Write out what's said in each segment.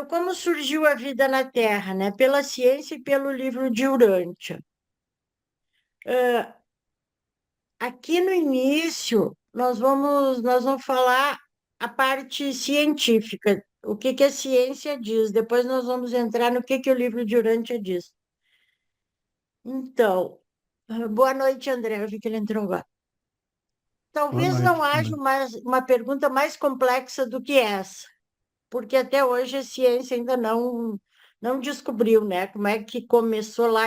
Como surgiu a vida na Terra, né? Pela ciência e pelo livro de Urântia. Aqui no início, nós vamos falar a parte científica, o que que a ciência diz. Depois nós vamos entrar no que o livro de Urântia diz. Então, boa noite, André. Eu vi que ele entrou agora. Boa Talvez não noite, haja Ana. uma pergunta mais complexa do que essa, porque até hoje a ciência ainda não descobriu, né? Como é que começou lá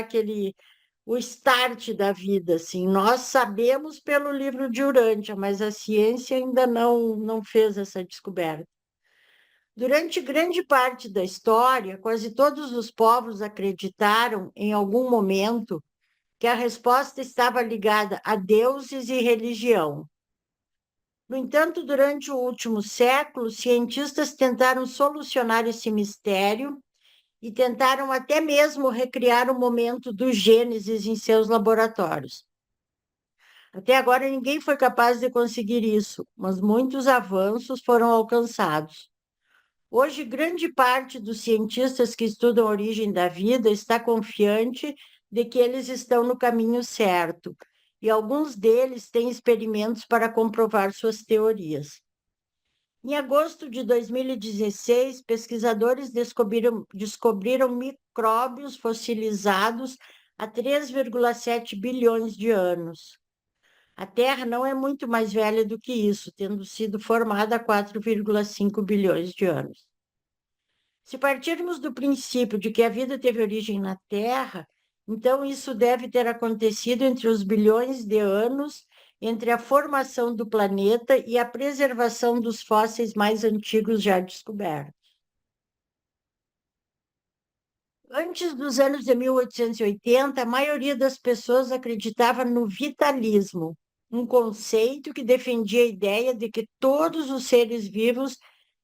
o start da vida, assim. Nós sabemos pelo livro de Urântia, mas a ciência ainda não fez essa descoberta. Durante grande parte da história, quase todos os povos acreditaram, em algum momento, que a resposta estava ligada a deuses e religião. No entanto, durante o último século, cientistas tentaram solucionar esse mistério e tentaram até mesmo recriar o momento do Gênesis em seus laboratórios. Até agora, ninguém foi capaz de conseguir isso, mas muitos avanços foram alcançados. Hoje, grande parte dos cientistas que estudam a origem da vida está confiante de que eles estão no caminho certo, e alguns deles têm experimentos para comprovar suas teorias. Em agosto de 2016, pesquisadores descobriram micróbios fossilizados há 3,7 bilhões de anos. A Terra não é muito mais velha do que isso, tendo sido formada há 4,5 bilhões de anos. Se partirmos do princípio de que a vida teve origem na Terra, então isso deve ter acontecido entre os bilhões de anos entre a formação do planeta e a preservação dos fósseis mais antigos já descobertos. Antes dos anos de 1880, a maioria das pessoas acreditava no vitalismo, um conceito que defendia a ideia de que todos os seres vivos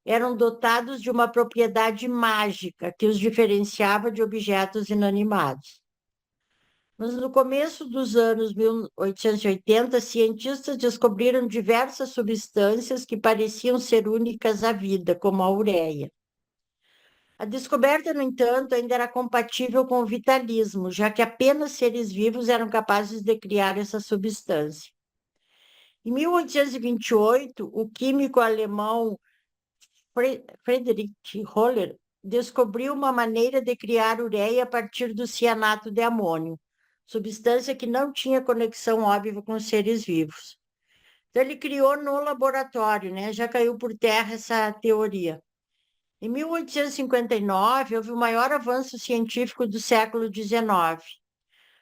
eram dotados de uma propriedade mágica que os diferenciava de objetos inanimados. Mas no começo dos anos 1880, cientistas descobriram diversas substâncias que pareciam ser únicas à vida, como a ureia. A descoberta, no entanto, ainda era compatível com o vitalismo, já que apenas seres vivos eram capazes de criar essa substância. Em 1828, o químico alemão Friedrich Holler descobriu uma maneira de criar ureia a partir do cianato de amônio, substância que não tinha conexão óbvia com os seres vivos. Então, ele criou no laboratório, né? Já caiu por terra essa teoria. Em 1859, houve o maior avanço científico do século XIX,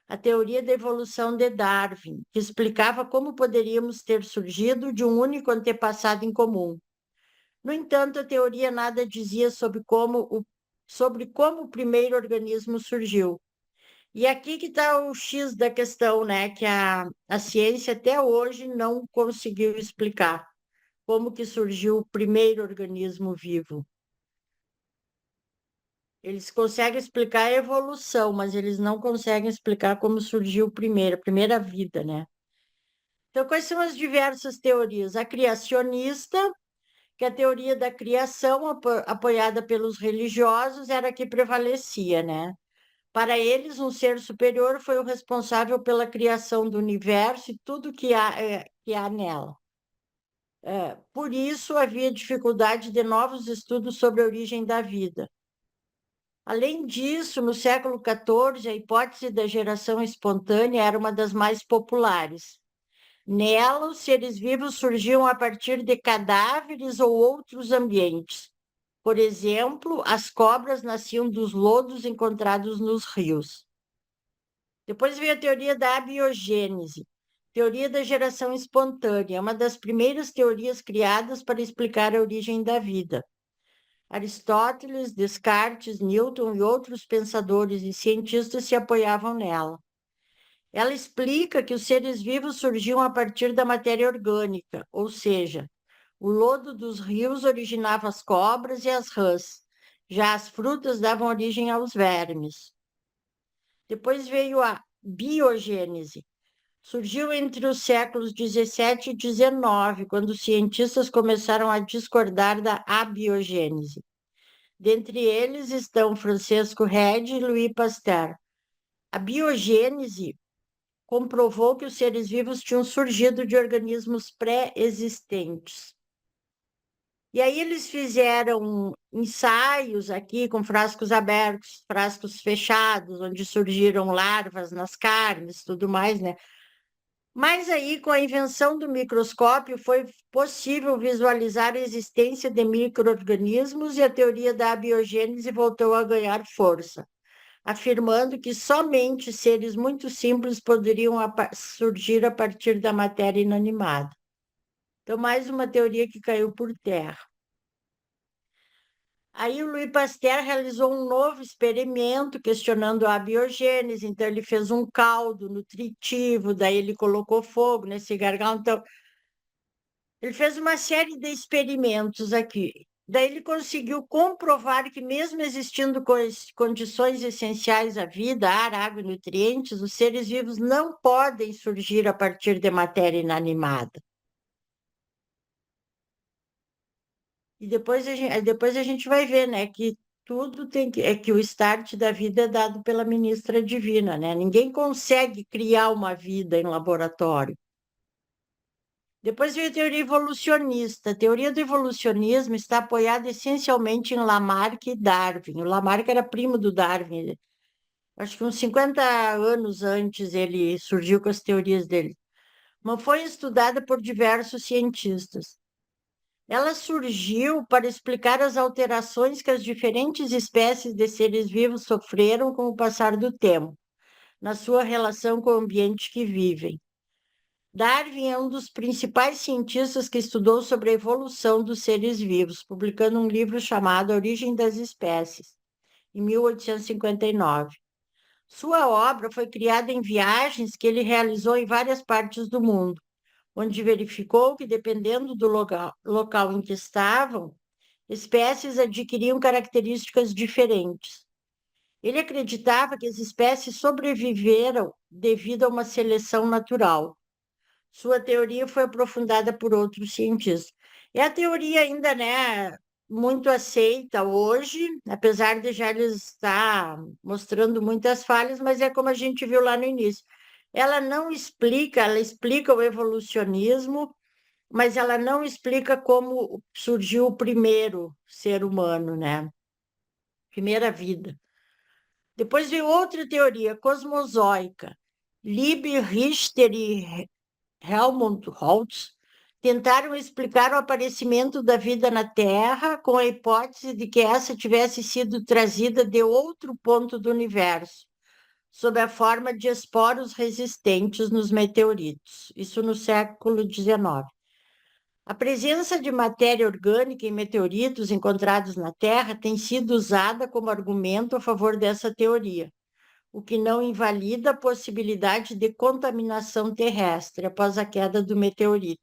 a teoria da evolução de Darwin, que explicava como poderíamos ter surgido de um único antepassado em comum. No entanto, a teoria nada dizia sobre como o primeiro organismo surgiu. E aqui que está o X da questão, né? Que a ciência até hoje não conseguiu explicar como que surgiu o primeiro organismo vivo. Eles conseguem explicar a evolução, mas eles não conseguem explicar como surgiu a primeira vida, né? Então, quais são as diversas teorias? A criacionista, que a teoria da criação, apoiada pelos religiosos, era a que prevalecia, né? Para eles, um ser superior foi o responsável pela criação do universo e tudo que há nela. Por isso, havia dificuldade de novos estudos sobre a origem da vida. Além disso, no século XIV, a hipótese da geração espontânea era uma das mais populares. Nela, os seres vivos surgiam a partir de cadáveres ou outros ambientes. Por exemplo, as cobras nasciam dos lodos encontrados nos rios. Depois veio a teoria da abiogênese, teoria da geração espontânea, uma das primeiras teorias criadas para explicar a origem da vida. Aristóteles, Descartes, Newton e outros pensadores e cientistas se apoiavam nela. Ela explica que os seres vivos surgiam a partir da matéria orgânica, ou seja, o lodo dos rios originava as cobras e as rãs, já as frutas davam origem aos vermes. Depois veio a biogênese. Surgiu entre os séculos 17 e 19, quando os cientistas começaram a discordar da abiogênese. Dentre eles estão Francisco Redi e Louis Pasteur. A biogênese comprovou que os seres vivos tinham surgido de organismos pré-existentes. E aí eles fizeram ensaios aqui com frascos abertos, frascos fechados, onde surgiram larvas nas carnes, tudo mais, né? Mas aí, com a invenção do microscópio, foi possível visualizar a existência de micro-organismos e a teoria da abiogênese voltou a ganhar força, afirmando que somente seres muito simples poderiam surgir a partir da matéria inanimada. Então, mais uma teoria que caiu por terra. Aí o Louis Pasteur realizou um novo experimento questionando a abiogênese, então ele fez um caldo nutritivo, daí ele colocou fogo nesse gargalo, então ele fez uma série de experimentos aqui. Daí ele conseguiu comprovar que mesmo existindo condições essenciais à vida, ar, água e nutrientes, os seres vivos não podem surgir a partir de matéria inanimada. E depois a gente vai ver, né, que tudo tem que o start da vida é dado pela ministra divina, né? Ninguém consegue criar uma vida em laboratório. Depois veio a teoria evolucionista. A teoria do evolucionismo está apoiada essencialmente em Lamarck e Darwin. O Lamarck era primo do Darwin. Acho que uns 50 anos antes ele surgiu com as teorias dele. Mas foi estudada por diversos cientistas. Ela surgiu para explicar as alterações que as diferentes espécies de seres vivos sofreram com o passar do tempo, na sua relação com o ambiente que vivem. Darwin é um dos principais cientistas que estudou sobre a evolução dos seres vivos, publicando um livro chamado A Origem das Espécies, em 1859. Sua obra foi criada em viagens que ele realizou em várias partes do mundo, onde verificou que, dependendo do local em que estavam, espécies adquiriam características diferentes. Ele acreditava que as espécies sobreviveram devido a uma seleção natural. Sua teoria foi aprofundada por outros cientistas. É a teoria ainda, né, muito aceita hoje, apesar de já ele estar mostrando muitas falhas, mas é como a gente viu lá no início. Ela não explica, ela explica o evolucionismo, mas ela não explica como surgiu o primeiro ser humano, né? Primeira vida. Depois veio outra teoria, cosmozoica. Lieb, Richter e Helmut Holtz tentaram explicar o aparecimento da vida na Terra com a hipótese de que essa tivesse sido trazida de outro ponto do universo, sob a forma de esporos resistentes nos meteoritos, isso no século XIX. A presença de matéria orgânica em meteoritos encontrados na Terra tem sido usada como argumento a favor dessa teoria, o que não invalida a possibilidade de contaminação terrestre após a queda do meteorito.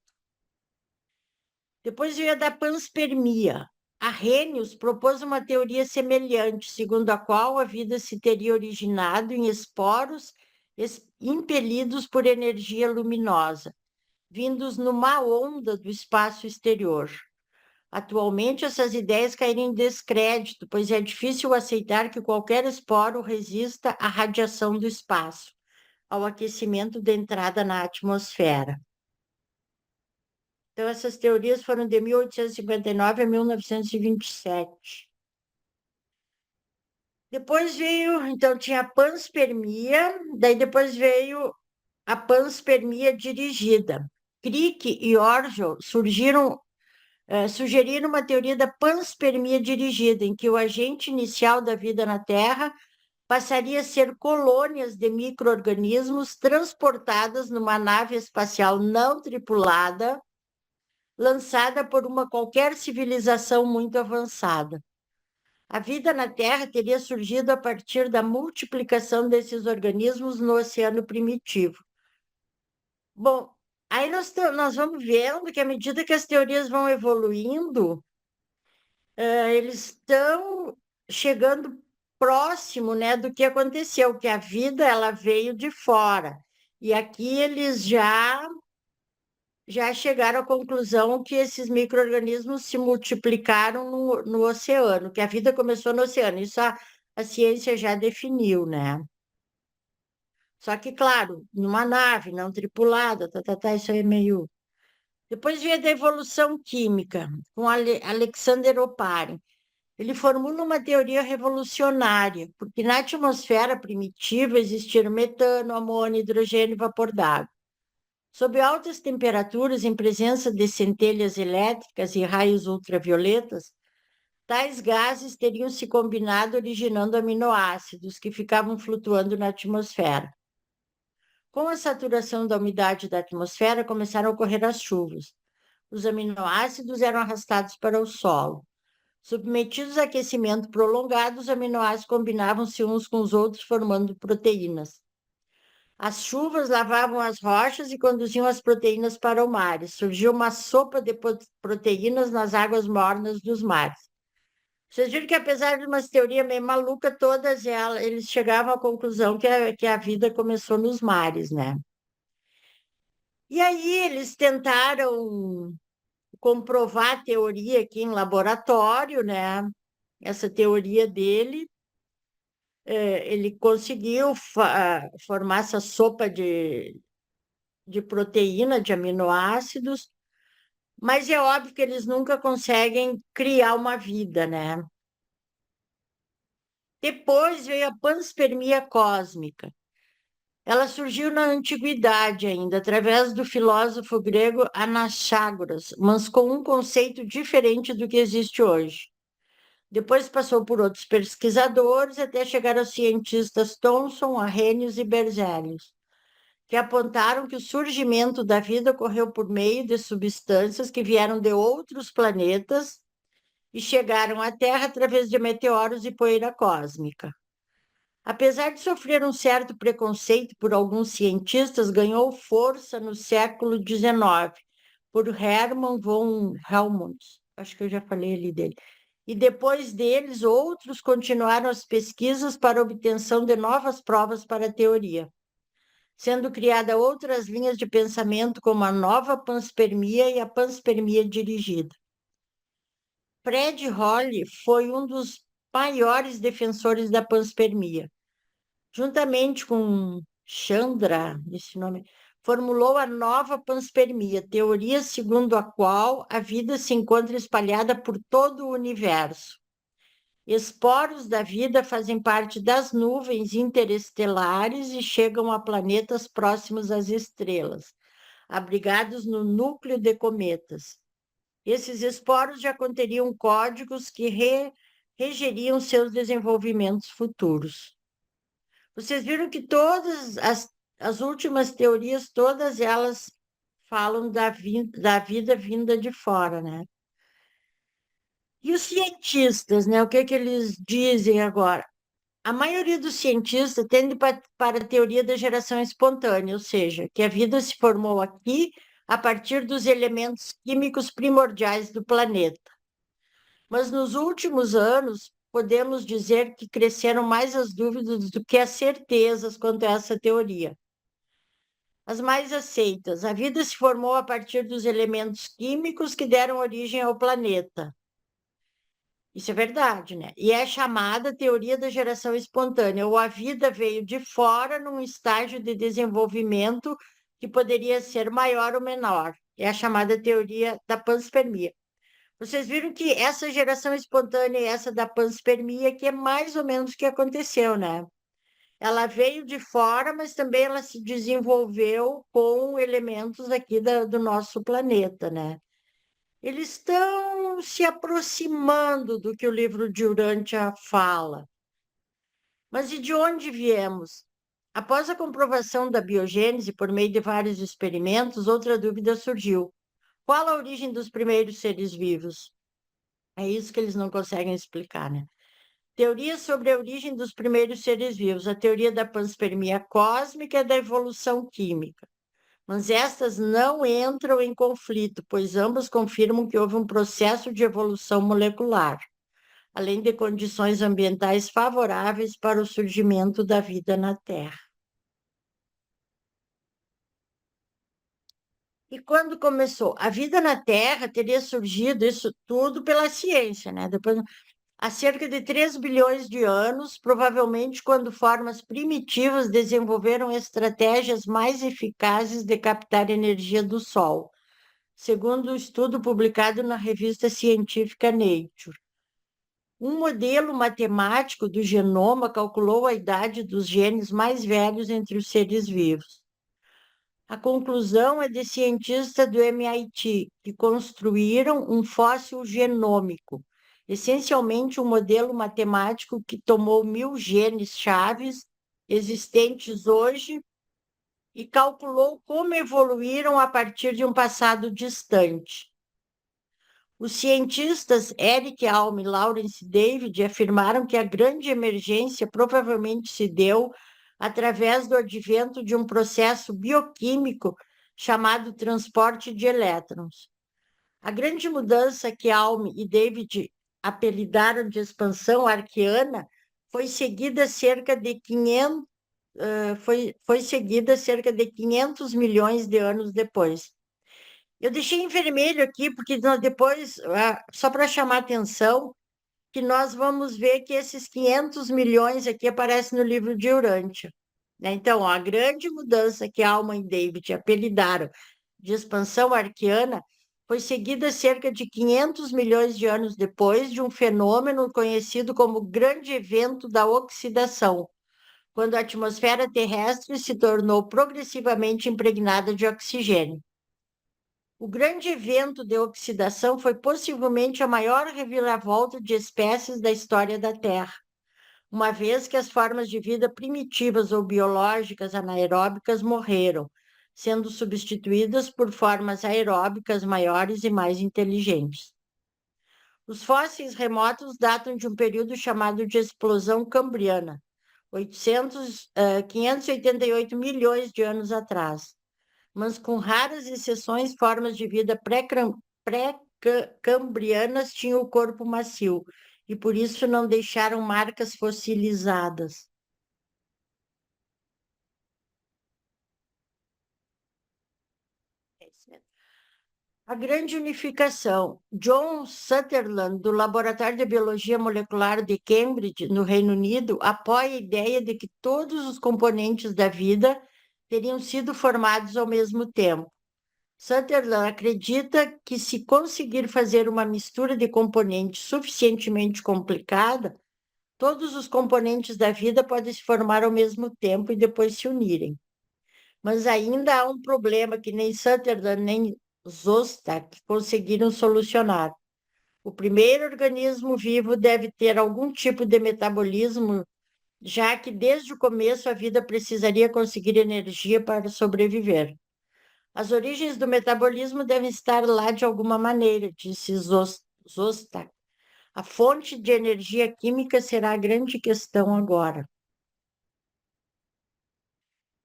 Depois veio a da panspermia. Arrhenius propôs uma teoria semelhante, segundo a qual a vida se teria originado em esporos impelidos por energia luminosa, vindos numa onda do espaço exterior. Atualmente, essas ideias caíram em descrédito, pois é difícil aceitar que qualquer esporo resista à radiação do espaço, ao aquecimento da entrada na atmosfera. Então, essas teorias foram de 1859 a 1927. Depois veio, então, tinha a panspermia, daí depois veio a panspermia dirigida. Crick e Orgel sugeriram uma teoria da panspermia dirigida, em que o agente inicial da vida na Terra passaria a ser colônias de micro-organismos transportadas numa nave espacial não tripulada, lançada por uma qualquer civilização muito avançada. A vida na Terra teria surgido a partir da multiplicação desses organismos no oceano primitivo. Bom, aí nós vamos vendo que à medida que as teorias vão evoluindo, eles estão chegando próximo, né, do que aconteceu, que a vida ela veio de fora. E aqui eles já já chegaram à conclusão que esses micro-organismos se multiplicaram no oceano, que a vida começou no oceano. Isso a ciência já definiu, né? Só que, claro, numa nave não tripulada, isso aí é meio. Depois veio da evolução química, com Alexander Oparin. Ele formula uma teoria revolucionária, porque na atmosfera primitiva existiram metano, amônio, hidrogênio e vapor d'água. Sob altas temperaturas, em presença de centelhas elétricas e raios ultravioletas, tais gases teriam se combinado originando aminoácidos que ficavam flutuando na atmosfera. Com a saturação da umidade da atmosfera, começaram a ocorrer as chuvas. Os aminoácidos eram arrastados para o solo. Submetidos a aquecimento prolongado, os aminoácidos combinavam-se uns com os outros, formando proteínas. As chuvas lavavam as rochas e conduziam as proteínas para o mar. Surgiu uma sopa de proteínas nas águas mornas dos mares. Vocês viram que, apesar de umas teorias meio malucas, todas elas, eles chegavam à conclusão que a vida começou nos mares, né? E aí eles tentaram comprovar a teoria aqui em laboratório, né? Essa teoria dele, ele conseguiu formar essa sopa de proteína, de aminoácidos, mas é óbvio que eles nunca conseguem criar uma vida, né? Depois veio a panspermia cósmica. Ela surgiu na antiguidade ainda, através do filósofo grego Anaxágoras, mas com um conceito diferente do que existe hoje. Depois passou por outros pesquisadores até chegar aos cientistas Thomson, Arrhenius e Berzelius, que apontaram que o surgimento da vida ocorreu por meio de substâncias que vieram de outros planetas e chegaram à Terra através de meteoros e poeira cósmica. Apesar de sofrer um certo preconceito por alguns cientistas, ganhou força no século XIX por Hermann von Helmont. Acho que eu já falei ali dele. E depois deles, outros continuaram as pesquisas para obtenção de novas provas para a teoria, sendo criadas outras linhas de pensamento, como a nova panspermia e a panspermia dirigida. Fred Hoyle foi um dos maiores defensores da panspermia. Juntamente com Chandra, esse nome, formulou a nova panspermia, teoria segundo a qual a vida se encontra espalhada por todo o universo. Esporos da vida fazem parte das nuvens interestelares e chegam a planetas próximos às estrelas, abrigados no núcleo de cometas. Esses esporos já conteriam códigos que regeriam seus desenvolvimentos futuros. Vocês viram que todas as últimas teorias, todas elas falam da vida vinda de fora, né? E os cientistas, né? O que que eles dizem agora? A maioria dos cientistas tende para a teoria da geração espontânea, ou seja, que a vida se formou aqui a partir dos elementos químicos primordiais do planeta. Mas nos últimos anos, podemos dizer que cresceram mais as dúvidas do que as certezas quanto a essa teoria. As mais aceitas, a vida se formou a partir dos elementos químicos que deram origem ao planeta. Isso é verdade, né? E é chamada teoria da geração espontânea, ou a vida veio de fora num estágio de desenvolvimento que poderia ser maior ou menor. É a chamada teoria da panspermia. Vocês viram que essa geração espontânea e essa da panspermia, que é mais ou menos o que aconteceu, né? Ela veio de fora, mas também ela se desenvolveu com elementos aqui do nosso planeta, né? Eles estão se aproximando do que o livro de Urântia fala. Mas e de onde viemos? Após a comprovação da biogênese por meio de vários experimentos, outra dúvida surgiu. Qual a origem dos primeiros seres vivos? É isso que eles não conseguem explicar, né? Teoria sobre a origem dos primeiros seres vivos, a teoria da panspermia cósmica e da evolução química. Mas estas não entram em conflito, pois ambas confirmam que houve um processo de evolução molecular, além de condições ambientais favoráveis para o surgimento da vida na Terra. E quando começou? A vida na Terra teria surgido isso tudo pela ciência, né? Depois, há cerca de 3 bilhões de anos, provavelmente quando formas primitivas desenvolveram estratégias mais eficazes de captar energia do Sol, segundo um estudo publicado na revista científica Nature. Um modelo matemático do genoma calculou a idade dos genes mais velhos entre os seres vivos. A conclusão é de cientistas do MIT, que construíram um fóssil genômico, essencialmente um modelo matemático que tomou 1.000 genes chaves existentes hoje e calculou como evoluíram a partir de um passado distante. Os cientistas Eric Alm e Lawrence David afirmaram que a grande emergência provavelmente se deu através do advento de um processo bioquímico chamado transporte de elétrons. A grande mudança que Alm e David apelidaram de expansão arquiana foi seguida cerca de 500 milhões de anos depois. Eu deixei em vermelho aqui, porque depois, só para chamar atenção, que nós vamos ver que esses 500 milhões aqui aparecem no livro de Urântia, né? Então, a grande mudança que Alma e David apelidaram de expansão arquiana foi seguida cerca de 500 milhões de anos depois de um fenômeno conhecido como Grande Evento da Oxidação, quando a atmosfera terrestre se tornou progressivamente impregnada de oxigênio. O grande evento de oxidação foi possivelmente a maior reviravolta de espécies da história da Terra, uma vez que as formas de vida primitivas ou biológicas anaeróbicas morreram, sendo substituídas por formas aeróbicas maiores e mais inteligentes. Os fósseis remotos datam de um período chamado de explosão cambriana, 588 milhões de anos atrás, mas com raras exceções, formas de vida pré-cambrianas tinham o corpo macio e por isso não deixaram marcas fossilizadas. A grande unificação. John Sutherland, do Laboratório de Biologia Molecular de Cambridge, no Reino Unido, apoia a ideia de que todos os componentes da vida teriam sido formados ao mesmo tempo. Sutherland acredita que, se conseguir fazer uma mistura de componentes suficientemente complicada, todos os componentes da vida podem se formar ao mesmo tempo e depois se unirem. Mas ainda há um problema que nem Sutherland nem Szostak conseguiram solucionar. O primeiro organismo vivo deve ter algum tipo de metabolismo, já que desde o começo a vida precisaria conseguir energia para sobreviver. As origens do metabolismo devem estar lá de alguma maneira, disse Szostak. A fonte de energia química será a grande questão agora.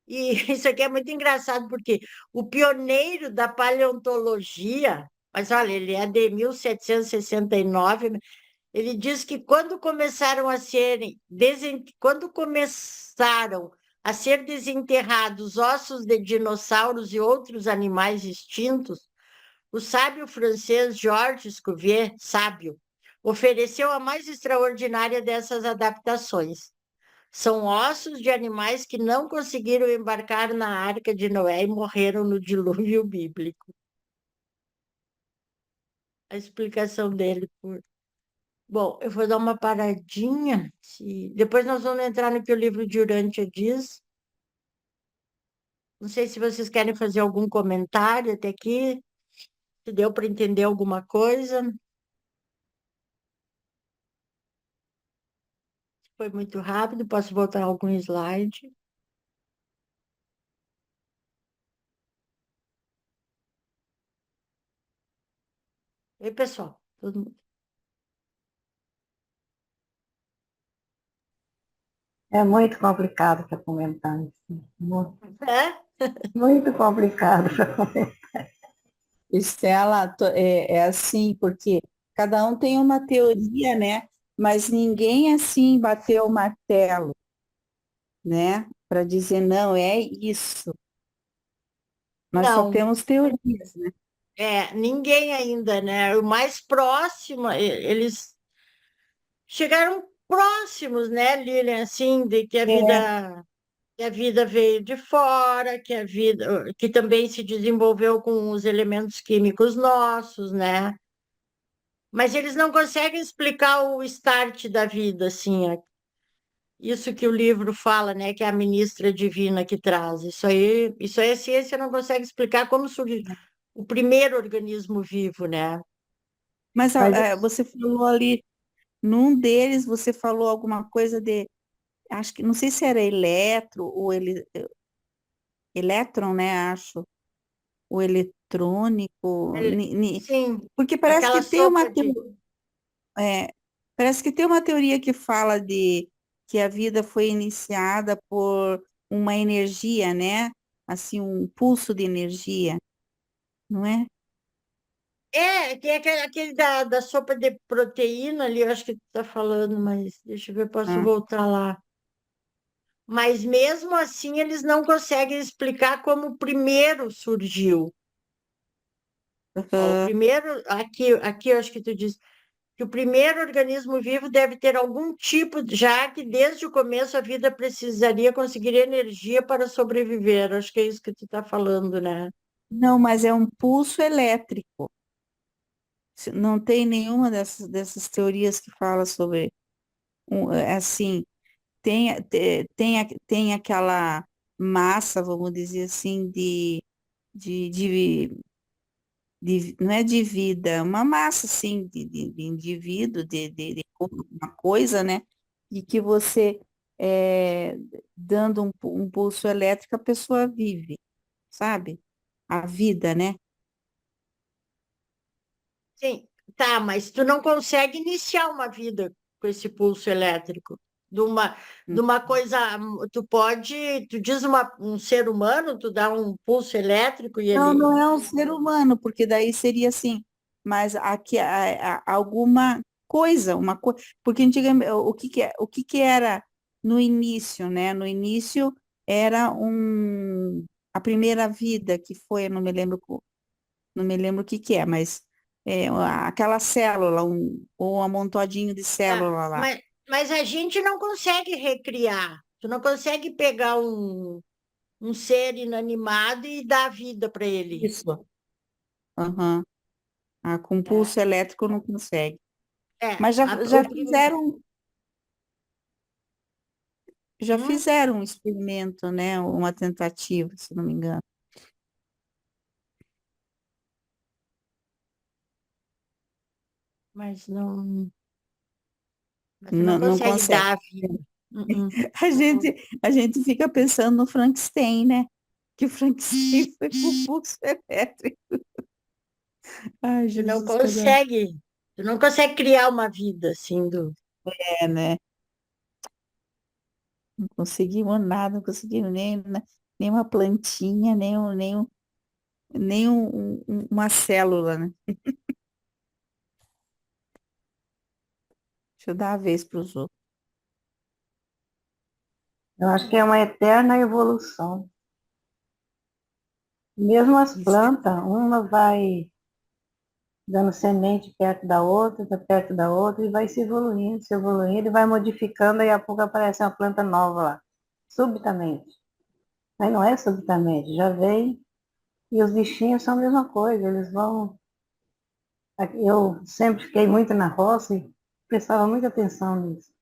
E isso aqui é muito engraçado, porque o pioneiro da paleontologia, mas olha, ele é de 1769, ele diz que quando começaram a ser desenterrados ossos de dinossauros e outros animais extintos, o sábio francês Georges Cuvier, sábio, ofereceu a mais extraordinária dessas adaptações. São ossos de animais que não conseguiram embarcar na Arca de Noé e morreram no dilúvio bíblico. A explicação dele por... Bom, eu vou dar uma paradinha. Depois nós vamos entrar no que o livro de Urântia diz. Não sei se vocês querem fazer algum comentário até aqui. Se deu para entender alguma coisa. Foi muito rápido, posso voltar algum slide. Oi, pessoal. Todo mundo... É muito complicado para comentar isso. Muito, É? muito complicado para comentar. Estela, é assim, porque cada um tem uma teoria, né? Mas ninguém assim bateu o martelo, né? Para dizer, não, é isso. Nós só Não, temos teorias, né? ninguém ainda, né? O mais próximo, eles chegaram próximos, né, Lilian, assim, de É, que a vida veio de fora, que a vida, que também se desenvolveu com os elementos químicos nossos, né? Mas eles não conseguem explicar o start da vida, assim, isso que o livro fala, né, que é a ministra divina que traz. Isso aí a ciência não consegue explicar como surgiu o primeiro organismo vivo, né? mas Mas você falou ali, num deles você falou alguma coisa de, acho que, não sei se era ou elétron, né, acho, o eletrônico, Sim, porque parece aquela que tem sopa de. é, parece que tem uma teoria que fala de que a vida foi iniciada por uma energia, né? Assim, um pulso de energia, não é? Tem aquele da sopa de proteína ali, eu acho que tu tá falando, mas deixa eu ver, posso Ah, voltar lá. Mas mesmo assim, eles não conseguem explicar como o primeiro surgiu. Ó, o aham, primeiro, aqui eu acho que tu diz que o primeiro organismo vivo deve ter algum tipo, já que desde o começo a vida precisaria conseguir energia para sobreviver. Acho que é isso que tu está falando, né? não, mas é um pulso elétrico. Não tem nenhuma dessas teorias que fala sobre, assim, tem aquela massa, vamos dizer assim, de, de, não é de vida, é uma massa, assim, de indivíduo, uma coisa, né? De que você, é, dando um pulso elétrico, a pessoa vive, sabe? A vida, né? Sim, tá, mas tu não consegue iniciar uma vida com esse pulso elétrico. De uma coisa, tu diz um ser humano, tu dá um pulso elétrico e Não, ele. não é um ser humano, porque daí seria assim, mas aqui alguma coisa, uma coisa, porque antigamente o que que era no início, né? No início era a primeira vida que foi, eu não me lembro, não me lembro o que que é, mas aquela célula, ou um amontoadinho de Tá, célula lá. mas a gente não consegue recriar. Tu não consegue pegar um ser inanimado e dar vida para ele. Isso. Aham. Com É, pulso elétrico não consegue. é, Mas a- já o prim- hum, fizeram um experimento, né? Uma tentativa, se não me engano. mas não, mas tu não Não, não consegue consegue. dar a vida. Uh-uh. A gente fica pensando no Frankenstein, né? Que o Frankenstein foi com pulso elétrico. Ai, Tu não Jesus, consegue, tu não consegue criar uma vida assim do. né? Não conseguimos nada, não conseguimos nem uma plantinha, uma célula, né? Deixa eu dar a vez para os outros. eu acho que é uma eterna evolução. Mesmo as Isso plantas, uma vai dando semente perto da outra, e vai se evoluindo, e vai modificando, e a pouco aparece uma planta nova lá, subitamente. Mas não é subitamente, já vem, e os bichinhos são a mesma coisa, eles vão. Eu sempre fiquei muito na roça e prestava muita atenção nisso.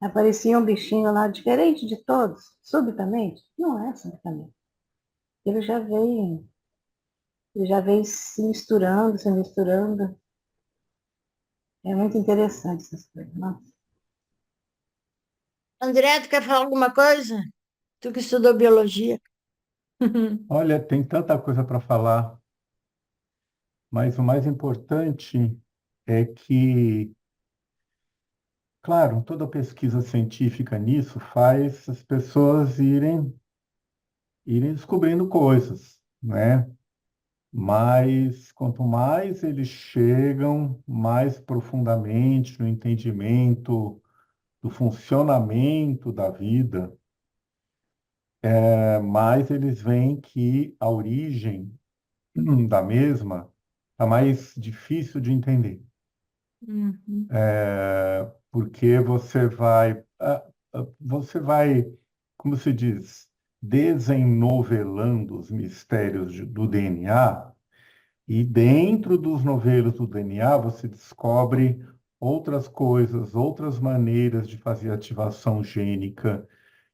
Aparecia um bichinho lá diferente de todos, subitamente. Não é subitamente. Ele já veio, ele já veio se misturando, se misturando. É muito interessante essas coisas. Nossa. André, tu quer falar alguma coisa? Tu que estudou biologia. Olha, tem tanta coisa para falar, mas o mais importante é que, claro, toda pesquisa científica nisso faz as pessoas irem descobrindo coisas, né? Mas quanto mais eles chegam mais profundamente no entendimento do funcionamento da vida, mas eles veem que a origem da mesma está mais difícil de entender. Uhum. Porque você vai, como se diz, desennovelando os mistérios do DNA, e dentro dos novelos do DNA você descobre outras coisas, outras maneiras de fazer ativação gênica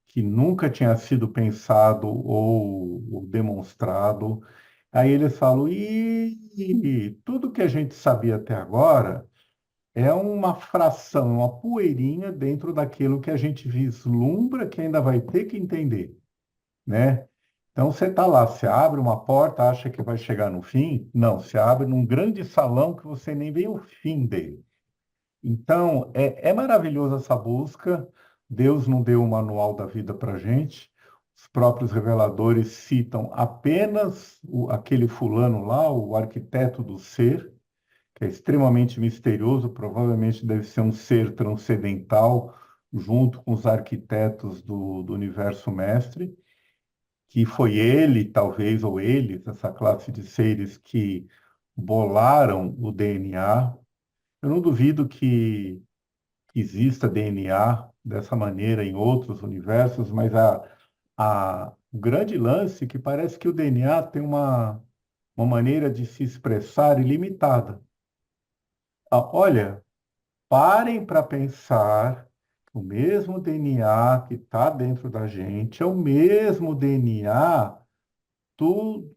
que nunca tinha sido pensado ou demonstrado. Aí eles falam, e tudo que a gente sabia até agora é uma fração, uma poeirinha dentro daquilo que a gente vislumbra que ainda vai ter que entender, né? Então você está lá, você abre uma porta, acha que vai chegar no fim? Não, você abre num grande salão que você nem vê o fim dele. Então é maravilhoso essa busca. Deus não deu o manual da vida para a gente. Os próprios reveladores citam apenas aquele fulano lá, o arquiteto do ser, que é extremamente misterioso, provavelmente deve ser um ser transcendental, junto com os arquitetos do universo mestre, que foi ele, talvez, ou eles, essa classe de seres que bolaram o DNA. Eu não duvido que exista DNA dessa maneira em outros universos, mas o grande lance é que parece que o DNA tem uma maneira de se expressar ilimitada. Olha, parem para pensar que o mesmo DNA que está dentro da gente é o mesmo DNA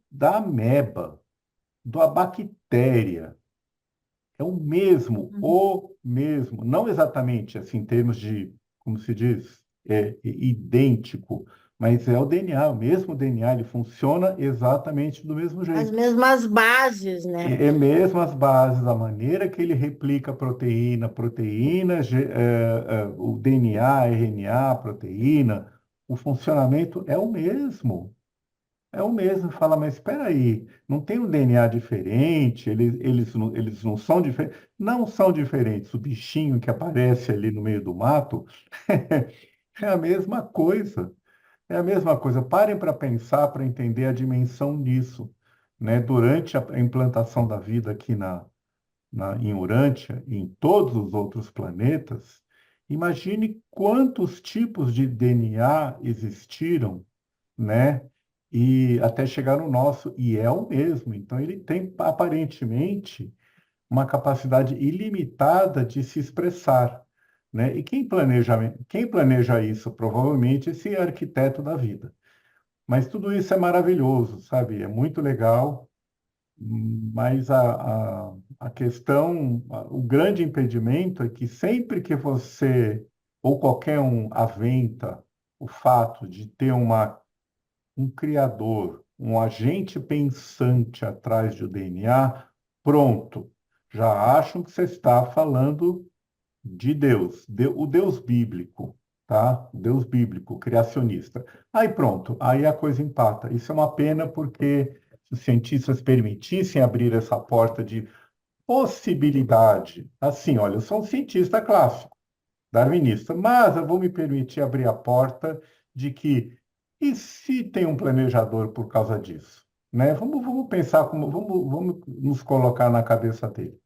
da ameba, da bactéria. É Uhum. o mesmo. Não exatamente assim, em termos de, como se diz, idêntico, mas é o DNA, o mesmo DNA, ele funciona exatamente do mesmo As jeito. mesmas bases, né? É mesmo as bases, a maneira que ele replica proteína, o DNA, RNA, proteína, o funcionamento é o mesmo. É o mesmo. Fala, mas espera aí, não tem um DNA diferente? Eles não são diferentes? Não são diferentes. O bichinho que aparece ali no meio do mato é a mesma coisa. É a mesma coisa. Parem para pensar, para entender a dimensão disso, né? Durante a implantação da vida aqui em Urântia e em todos os outros planetas, imagine quantos tipos de DNA existiram, né? E até chegar no nosso, e é o mesmo. Então, ele tem aparentemente uma capacidade ilimitada de se expressar, né? E quem planeja isso? Provavelmente esse arquiteto da vida. Mas tudo isso é maravilhoso, sabe? É muito legal, mas a questão, o grande impedimento é que sempre que você, ou qualquer um, aventa o fato de ter um criador, um agente pensante atrás do DNA, pronto, já acham que você está falando de Deus, o Deus bíblico, tá? O Deus bíblico, criacionista. Aí pronto, aí a coisa empata. Isso é uma pena porque se os cientistas permitissem abrir essa porta de possibilidade, assim, olha, eu sou um cientista clássico, darwinista, mas eu vou me permitir abrir a porta de que, e se tem um planejador por causa disso? Né? Vamos pensar vamos nos colocar na cabeça dele.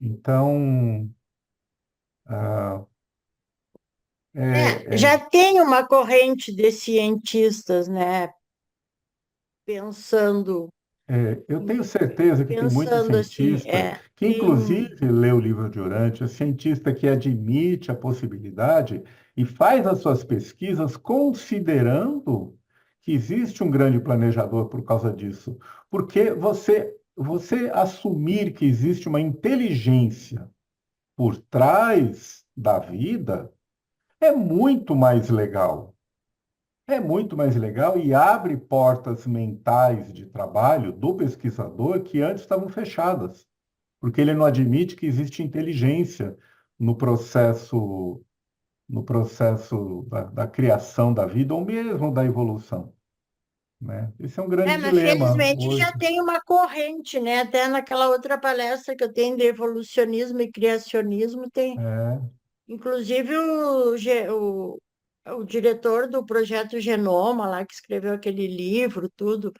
Então, ah, é, Já tem uma corrente de cientistas, né, pensando, eu tenho certeza que tem muito pensando assim, cientista que, tem, inclusive, lê o livro de Urântia, cientista que admite a possibilidade e faz as suas pesquisas considerando que existe um grande planejador por causa disso. Porque você assumir que existe uma inteligência por trás da vida é muito mais legal. É muito mais legal e abre portas mentais de trabalho do pesquisador que antes estavam fechadas, porque ele não admite que existe inteligência no processo, no processo da criação da vida ou mesmo da evolução, né? Esse é um grande mas dilema felizmente já hoje. tem uma corrente, né? Até naquela outra palestra que eu tenho de evolucionismo e criacionismo, tem, É, inclusive o diretor do Projeto Genoma, lá que escreveu aquele livro, tudo,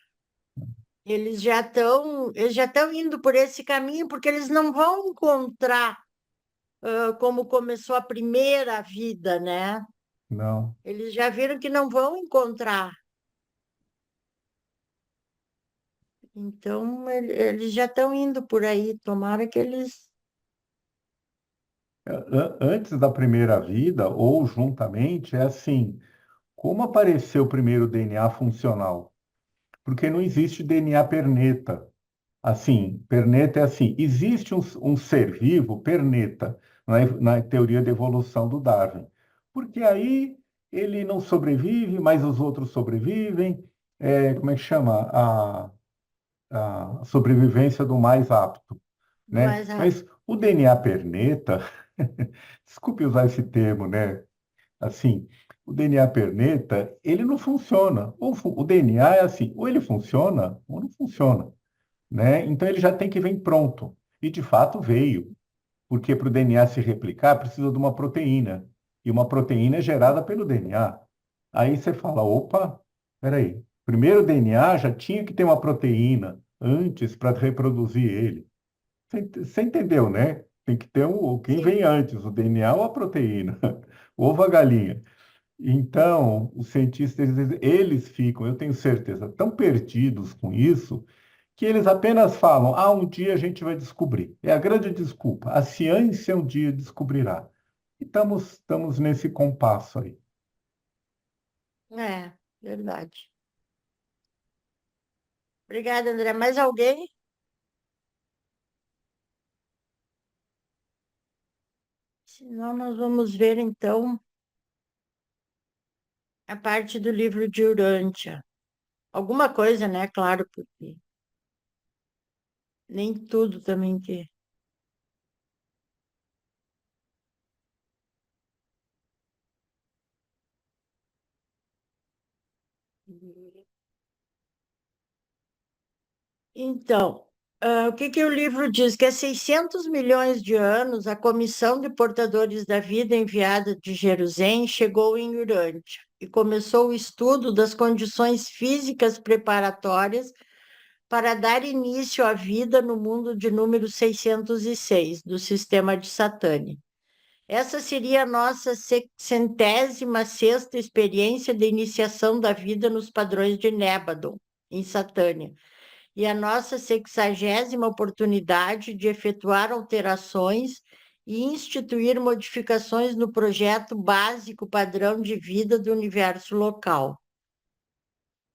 eles já estão indo por esse caminho, porque eles não vão encontrar como começou a primeira vida, né? Não. Eles já viram que não vão encontrar. Então, eles já estão indo por aí. Tomara que eles. Antes da primeira vida, ou juntamente, é assim, como apareceu o primeiro DNA funcional? Porque não existe DNA perneta. Assim, perneta é assim, existe um ser vivo, perneta, na teoria da evolução do Darwin. Porque aí ele não sobrevive, mas os outros sobrevivem. Como é que chama? A sobrevivência do mais apto, né? Mas, Mas o DNA perneta, desculpe usar esse termo, né? Assim, o DNA perneta, ele não funciona. O DNA é assim, ou ele funciona ou não funciona, né? Então ele já tem que vir pronto. E de fato veio, porque para o DNA se replicar precisa de uma proteína. E uma proteína é gerada pelo DNA. Aí você fala, opa, peraí. Primeiro o DNA já tinha que ter uma proteína antes para reproduzir ele. Você entendeu, né? Tem que ter quem sim. vem antes, o DNA ou a proteína? Ovo ou a galinha? Então, os cientistas, eles ficam, eu tenho certeza, tão perdidos com isso, que eles apenas falam: ah, um dia a gente vai descobrir. É a grande desculpa. A ciência um dia descobrirá. E estamos nesse compasso aí. É, verdade. Obrigada, André. Mais alguém? Senão, nós vamos ver, então, a parte do livro de Urântia. Alguma coisa, né? Claro, porque nem tudo também que. Então, o que que o livro diz? Que há 600 milhões de anos, a Comissão de Portadores da Vida enviada de Jerusalém chegou em Urântia e começou o estudo das condições físicas preparatórias para dar início à vida no mundo de número 606 do sistema de Satânia. Essa seria a nossa centésima sexta experiência de iniciação da vida nos padrões de Nébadon, em Satânia, e a nossa 60ª oportunidade de efetuar alterações e instituir modificações no projeto básico padrão de vida do universo local.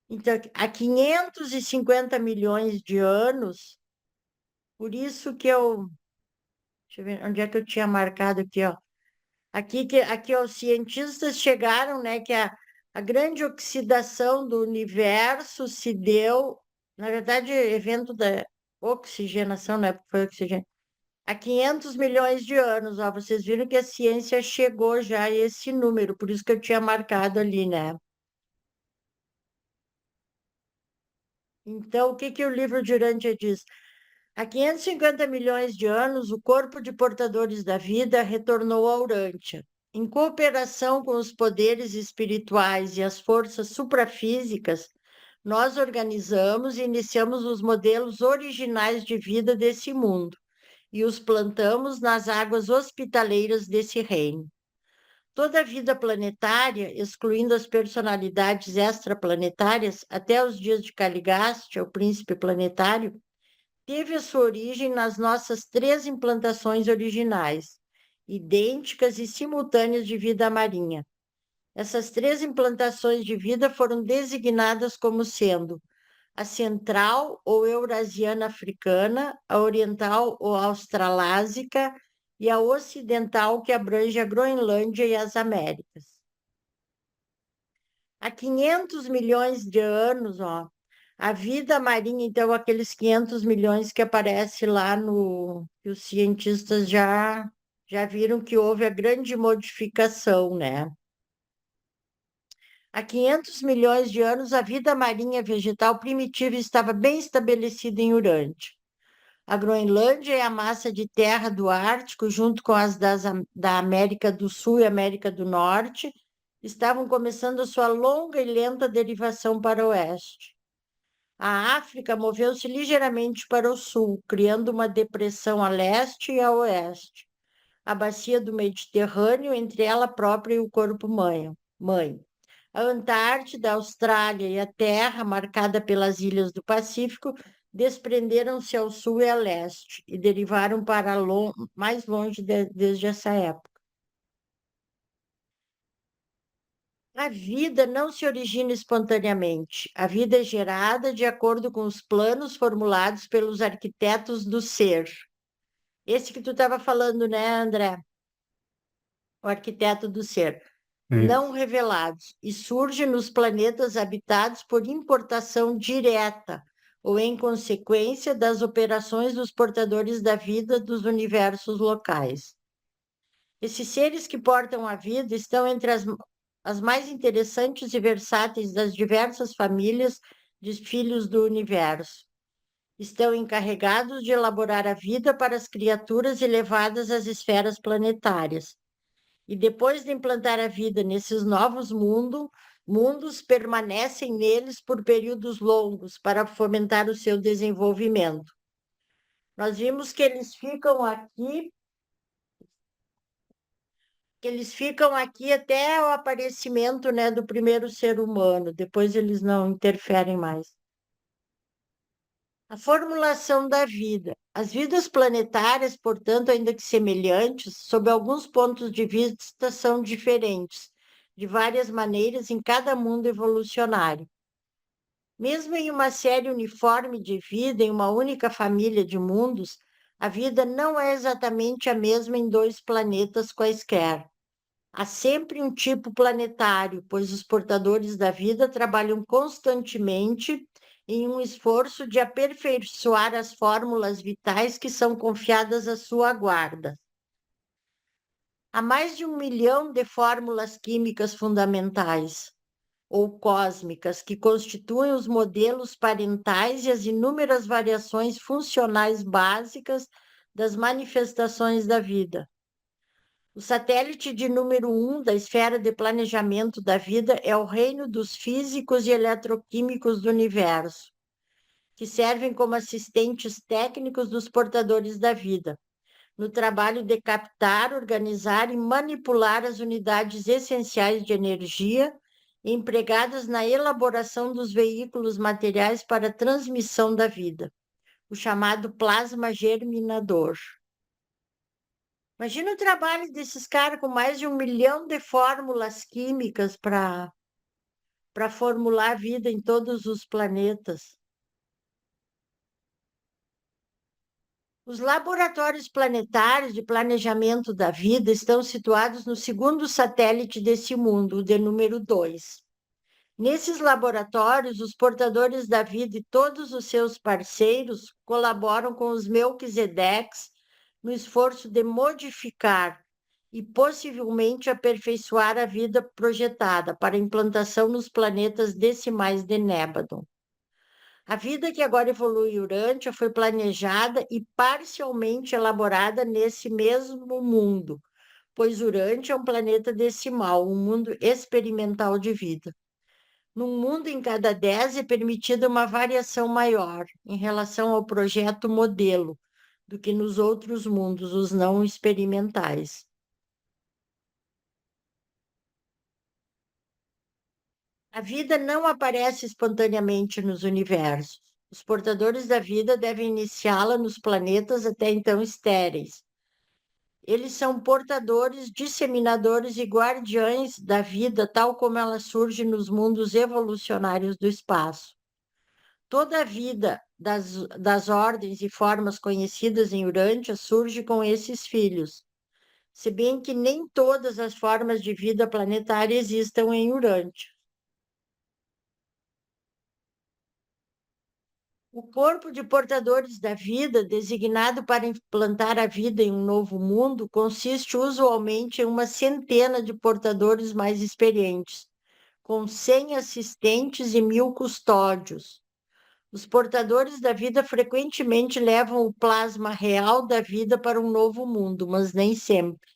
Então, há 550 milhões de anos, por isso que eu. Deixa eu ver, onde é que eu tinha marcado aqui, ó? Aqui ó, os cientistas chegaram, né, que a grande oxidação do universo se deu, na verdade, evento da oxigenação, né, foi oxigênio, há 500 milhões de anos, ó, vocês viram que a ciência chegou já a esse número, por isso que eu tinha marcado ali, né? Então, o que que o livro de Urântia diz? Há 550 milhões de anos, o corpo de portadores da vida retornou a Urântia. Em cooperação com os poderes espirituais e as forças suprafísicas, nós organizamos e iniciamos os modelos originais de vida desse mundo e os plantamos nas águas hospitaleiras desse reino. Toda a vida planetária, excluindo as personalidades extraplanetárias, até os dias de Caligasta, o príncipe planetário, teve a sua origem nas nossas 3 implantações originais, idênticas e simultâneas de vida marinha. Essas 3 implantações de vida foram designadas como sendo a central ou eurasiana africana, a oriental ou australásica e a ocidental, que abrange a Groenlândia e as Américas. Há 500 milhões de anos, ó, a vida marinha, então, aqueles 500 milhões que aparece lá no que os cientistas já viram que houve a grande modificação, né? Há 500 milhões de anos, a vida marinha vegetal primitiva estava bem estabelecida em Urântia. A Groenlândia é a massa de terra do Ártico, junto com as da América do Sul e América do Norte, estavam começando a sua longa e lenta derivação para o oeste. A África moveu-se ligeiramente para o sul, criando uma depressão a leste e a oeste. A bacia do Mediterrâneo, entre ela própria e o corpo-mãe. A Antártida, a Austrália e a Terra, marcada pelas ilhas do Pacífico, desprenderam-se ao sul e a leste e derivaram para mais longe desde essa época. A vida não se origina espontaneamente. A vida é gerada de acordo com os planos formulados pelos arquitetos do ser. Esse que tu estava falando, né, André? O arquiteto do ser. Não Isso. revelados, e surge nos planetas habitados por importação direta ou em consequência das operações dos portadores da vida dos universos locais. Esses seres que portam a vida estão entre as mais interessantes e versáteis das diversas famílias de filhos do universo. Estão encarregados de elaborar a vida para as criaturas elevadas às esferas planetárias. E depois de implantar a vida nesses novos mundos, permanecem neles por períodos longos para fomentar o seu desenvolvimento. Nós vimos que eles ficam aqui até o aparecimento, né, do primeiro ser humano, depois eles não interferem mais. A formulação da vida. As vidas planetárias, portanto, ainda que semelhantes, sob alguns pontos de vista, são diferentes, de várias maneiras em cada mundo evolucionário. Mesmo em uma série uniforme de vida, em uma única família de mundos, a vida não é exatamente a mesma em dois planetas quaisquer. Há sempre um tipo planetário, pois os portadores da vida trabalham constantemente em um esforço de aperfeiçoar as fórmulas vitais que são confiadas à sua guarda. Há mais de 1 milhão de fórmulas químicas fundamentais, ou cósmicas, que constituem os modelos parentais e as inúmeras variações funcionais básicas das manifestações da vida. O satélite de número 1 da esfera de planejamento da vida é o reino dos físicos e eletroquímicos do universo, que servem como assistentes técnicos dos portadores da vida, no trabalho de captar, organizar e manipular as unidades essenciais de energia empregadas na elaboração dos veículos materiais para a transmissão da vida, o chamado plasma germinador. Imagina o trabalho desses caras com mais de 1 milhão de fórmulas químicas para formular a vida em todos os planetas. Os laboratórios planetários de planejamento da vida estão situados no segundo satélite desse mundo, o de número 2. Nesses laboratórios, os portadores da vida e todos os seus parceiros colaboram com os Melquisedeques no esforço de modificar e possivelmente aperfeiçoar a vida projetada para implantação nos planetas decimais de Nébadon. A vida que agora evolui em Urântia foi planejada e parcialmente elaborada nesse mesmo mundo, pois Urântia é um planeta decimal, um mundo experimental de vida. Num mundo em cada 10 é permitida uma variação maior em relação ao projeto modelo do que nos outros mundos, os não experimentais. A vida não aparece espontaneamente nos universos. Os portadores da vida devem iniciá-la nos planetas até então estéreis. Eles são portadores, disseminadores e guardiães da vida, tal como ela surge nos mundos evolucionários do espaço. Toda a vida das ordens e formas conhecidas em Urântia surge com esses filhos, se bem que nem todas as formas de vida planetária existam em Urântia. O corpo de portadores da vida, designado para implantar a vida em um novo mundo, consiste usualmente em uma centena de portadores mais experientes, com 100 assistentes e 1.000 custódios. Os portadores da vida frequentemente levam o plasma real da vida para um novo mundo, mas nem sempre.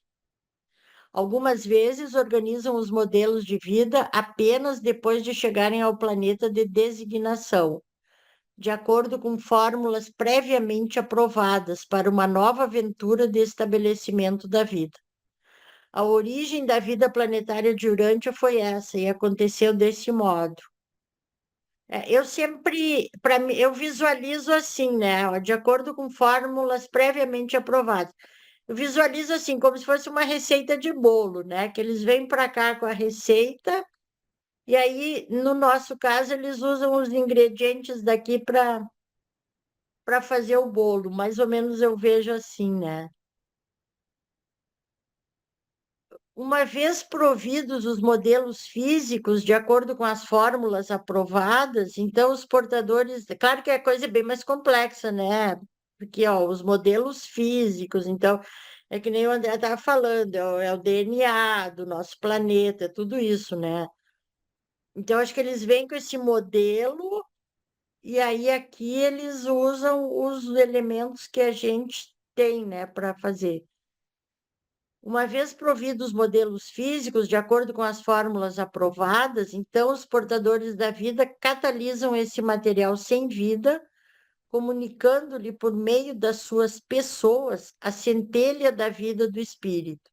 Algumas vezes organizam os modelos de vida apenas depois de chegarem ao planeta de designação, de acordo com fórmulas previamente aprovadas para uma nova aventura de estabelecimento da vida. A origem da vida planetária de Urântia foi essa, e aconteceu desse modo. Eu sempre, para mim, eu visualizo assim, né? Ó, de acordo com fórmulas previamente aprovadas. Eu visualizo assim, como se fosse uma receita de bolo, né? Que eles vêm para cá com a receita, e aí, no nosso caso, eles usam os ingredientes daqui para fazer o bolo. Mais ou menos eu vejo assim, né? Uma vez providos os modelos físicos de acordo com as fórmulas aprovadas, então os portadores, claro que é coisa bem mais complexa, né? Porque ó, os modelos físicos, então é que nem o André estava falando, é o DNA do nosso planeta, é tudo isso, né? Então acho que eles vêm com esse modelo e aí aqui eles usam os elementos que a gente tem, né, para fazer. Uma vez providos os modelos físicos de acordo com as fórmulas aprovadas, então os portadores da vida catalisam esse material sem vida, comunicando-lhe por meio das suas pessoas a centelha da vida do espírito.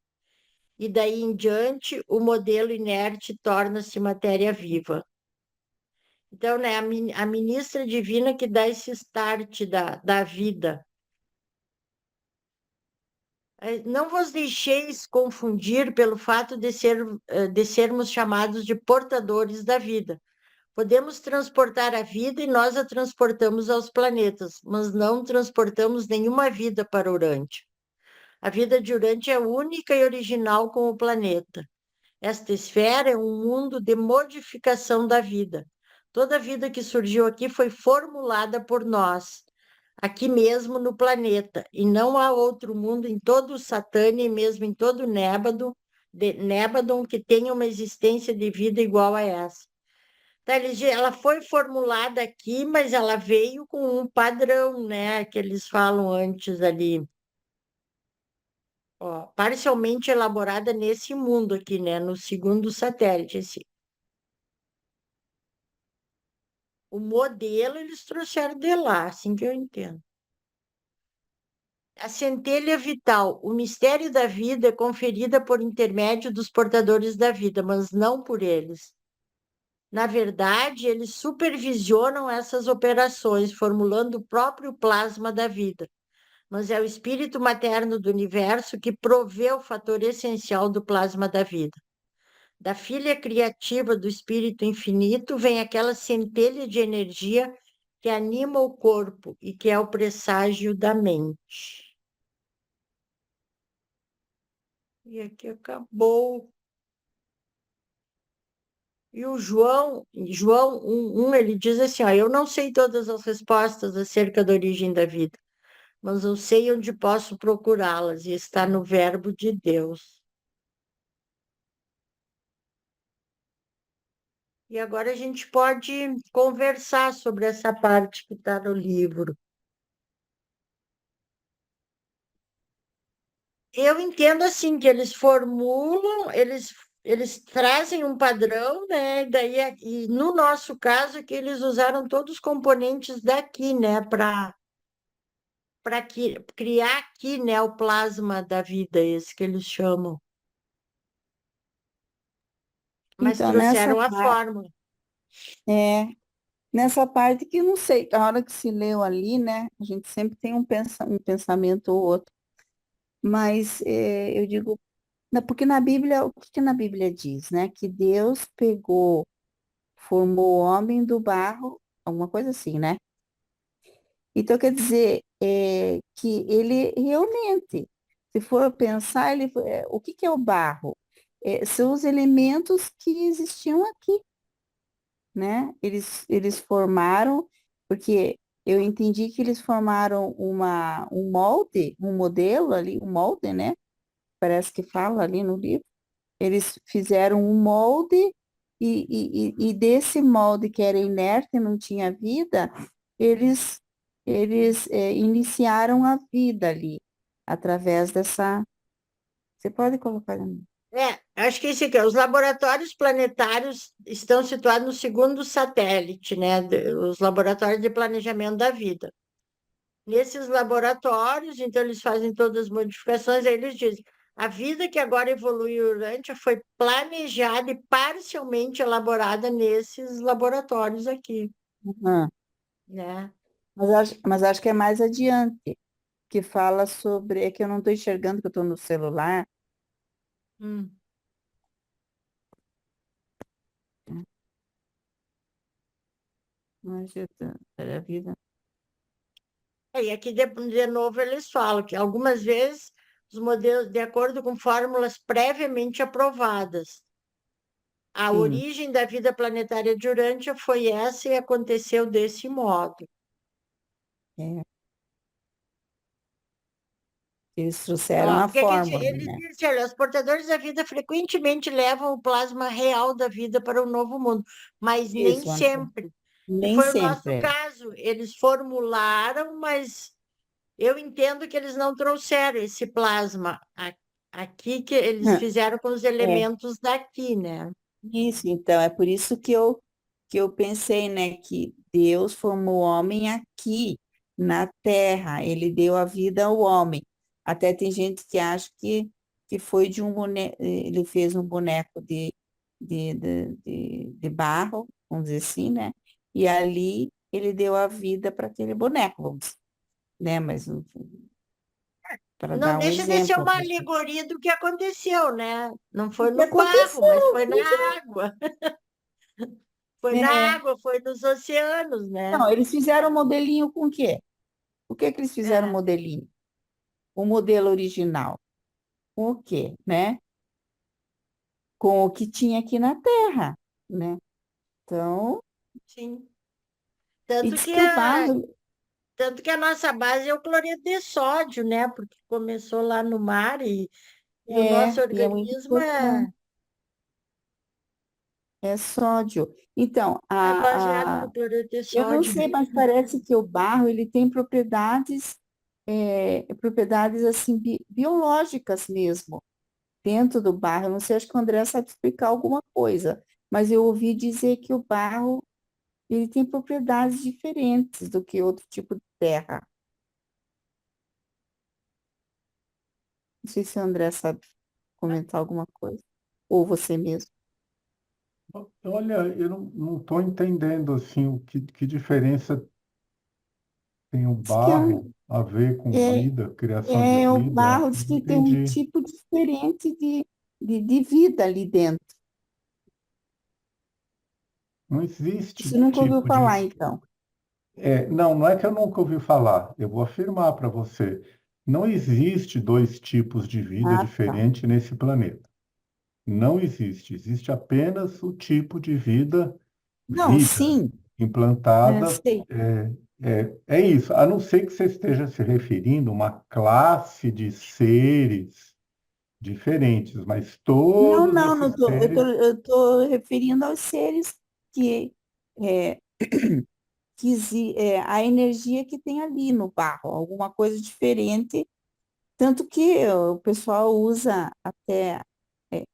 E daí em diante, o modelo inerte torna-se matéria viva. Então, né, a ministra divina que dá esse start da vida. Não vos deixeis confundir pelo fato de sermos chamados de portadores da vida. Podemos transportar a vida e nós a transportamos aos planetas, mas não transportamos nenhuma vida para Urântia. A vida de Urântia é única e original com o planeta. Esta esfera é um mundo de modificação da vida. Toda vida que surgiu aqui foi formulada por nós, aqui mesmo no planeta, e não há outro mundo em todo o Satânia e mesmo em todo o Nébadon que tenha uma existência de vida igual a essa. Tá, ela foi formulada aqui, mas ela veio com um padrão, né, que eles falam antes ali, ó, parcialmente elaborada nesse mundo aqui, né, no segundo satélite, o modelo eles trouxeram de lá, assim que eu entendo. A centelha vital, o mistério da vida é conferida por intermédio dos portadores da vida, mas não por eles. Na verdade, eles supervisionam essas operações, formulando o próprio plasma da vida. Mas é o espírito materno do universo que provê o fator essencial do plasma da vida. Da filha criativa do espírito infinito vem aquela centelha de energia que anima o corpo e que é o presságio da mente. E aqui acabou. E o João 1, ele diz assim, ó, eu não sei todas as respostas acerca da origem da vida, mas eu sei onde posso procurá-las, e está no verbo de Deus. E agora a gente pode conversar sobre essa parte que está no livro. Eu entendo assim que eles formulam, eles trazem um padrão, né? E no nosso caso, que eles usaram todos os componentes daqui, né? Para criar aqui, né? O plasma da vida, esse que eles chamam. Mas Então, nessa trouxeram a parte, fórmula. nessa parte que eu não sei, a hora que se leu ali, né, a gente sempre tem um pensamento ou outro, mas eu digo, porque na Bíblia, o que que na Bíblia diz, né, que Deus pegou, formou o homem do barro, alguma coisa assim, né? Então, quer dizer, que ele realmente, se for pensar, o que que é o barro? São os elementos que existiam aqui, né? Eles formaram, porque eu entendi que eles formaram um molde, um modelo ali, um molde, né? Parece que fala ali no livro. Eles fizeram um molde e desse molde que era inerte, não tinha vida, eles, eles iniciaram a vida ali, através dessa... Você pode colocar? Acho que esse aqui, os laboratórios planetários estão situados no segundo satélite, né? Os laboratórios de planejamento da vida. Nesses laboratórios, então, eles fazem todas as modificações, aí eles dizem, a vida que agora evolui em Urântia foi planejada e parcialmente elaborada nesses laboratórios aqui, Ah, né? mas acho que é mais adiante, que fala sobre, é que eu não estou enxergando, que eu estou no celular. Hum. Mas era a vida. E aqui, de novo, eles falam que algumas vezes os modelos, de acordo com fórmulas previamente aprovadas, a Sim, origem da vida planetária de Urântia foi essa e aconteceu desse modo. é. Eles Ó, trouxeram a porque aqui fórmula, eles né? dizem, olha, os portadores da vida frequentemente levam o plasma real da vida para o novo mundo, mas nem Isso, sempre. E nem foi o nosso sempre é. caso. Eles formularam, mas eu entendo que eles não trouxeram esse plasma aqui, que eles fizeram com os É, elementos daqui, né? isso, então, é por isso que eu pensei, né, que Deus formou o homem aqui, na terra, ele deu a vida ao homem. Até tem gente que acha que foi de um boneco, ele fez um boneco de barro, vamos dizer assim, né? E ali ele deu a vida para aquele boneco, vamos dizer, né? Mas para Não dar um deixa de ser exemplo. uma alegoria do que aconteceu, né? Não O foi que no barro, mas aconteceu? foi na água. Foi na É. água, foi nos oceanos, né? Não, eles fizeram um modelinho com o quê? O que que eles fizeram um É, modelinho? O modelo original. Com o quê, né? Com o que tinha aqui na Terra, né? Então, sim. e Tanto diz que que o a, barro tanto que a nossa base é o cloreto de sódio, né? Porque começou lá no mar e o nosso e é muito organismo importante, é sódio. Então, é baseado no cloreto de eu não sódio. sei, mas parece que o barro ele tem propriedades assim biológicas mesmo dentro do barro. Eu não sei, acho que o André sabe explicar alguma coisa, mas eu ouvi dizer que o barro ele tem propriedades diferentes do que outro tipo de terra. Não sei se o André sabe comentar alguma coisa, ou você mesmo. Olha, eu não estou entendendo assim que diferença tem o Diz que barro a ver com é, vida, criação de o vida. barro diz Não que tem um entendi. tipo diferente de vida ali dentro. Não existe Você nunca ouviu tipo de. falar, então? Não é que eu nunca ouvi falar. Eu vou afirmar para você. Não existe dois tipos de vida Ah, tá. diferente nesse planeta. Não existe. Existe apenas o tipo de vida, Não, vida sim, implantada. sei. É isso. A não ser que você esteja se referindo a uma classe de seres diferentes, mas Não, todos não, esses não tô, seres. eu tô referindo aos seres que, é, a energia que tem ali no barro, alguma coisa diferente. Tanto que o pessoal usa até. é,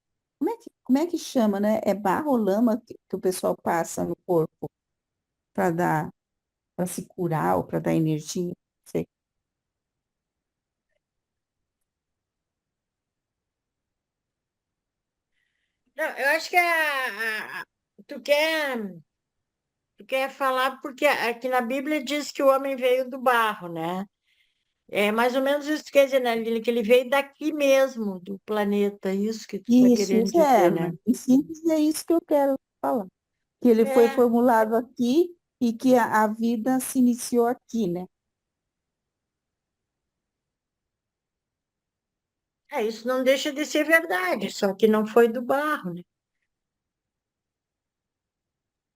como é que chama, né? É barro ou lama que o pessoal passa no corpo para para se curar ou para dar energia. Não sei. Não, eu acho que tu quer falar porque aqui na Bíblia diz que o homem veio do barro, né? É mais ou menos isso que quer dizer, né, Lili? Que ele veio daqui mesmo, do planeta, isso que tu está querendo Isso dizer, né? em síntese, é isso que eu quero falar. Que ele foi É, formulado aqui e que a vida se iniciou aqui, né? isso não deixa de ser verdade, só que não foi do barro, né?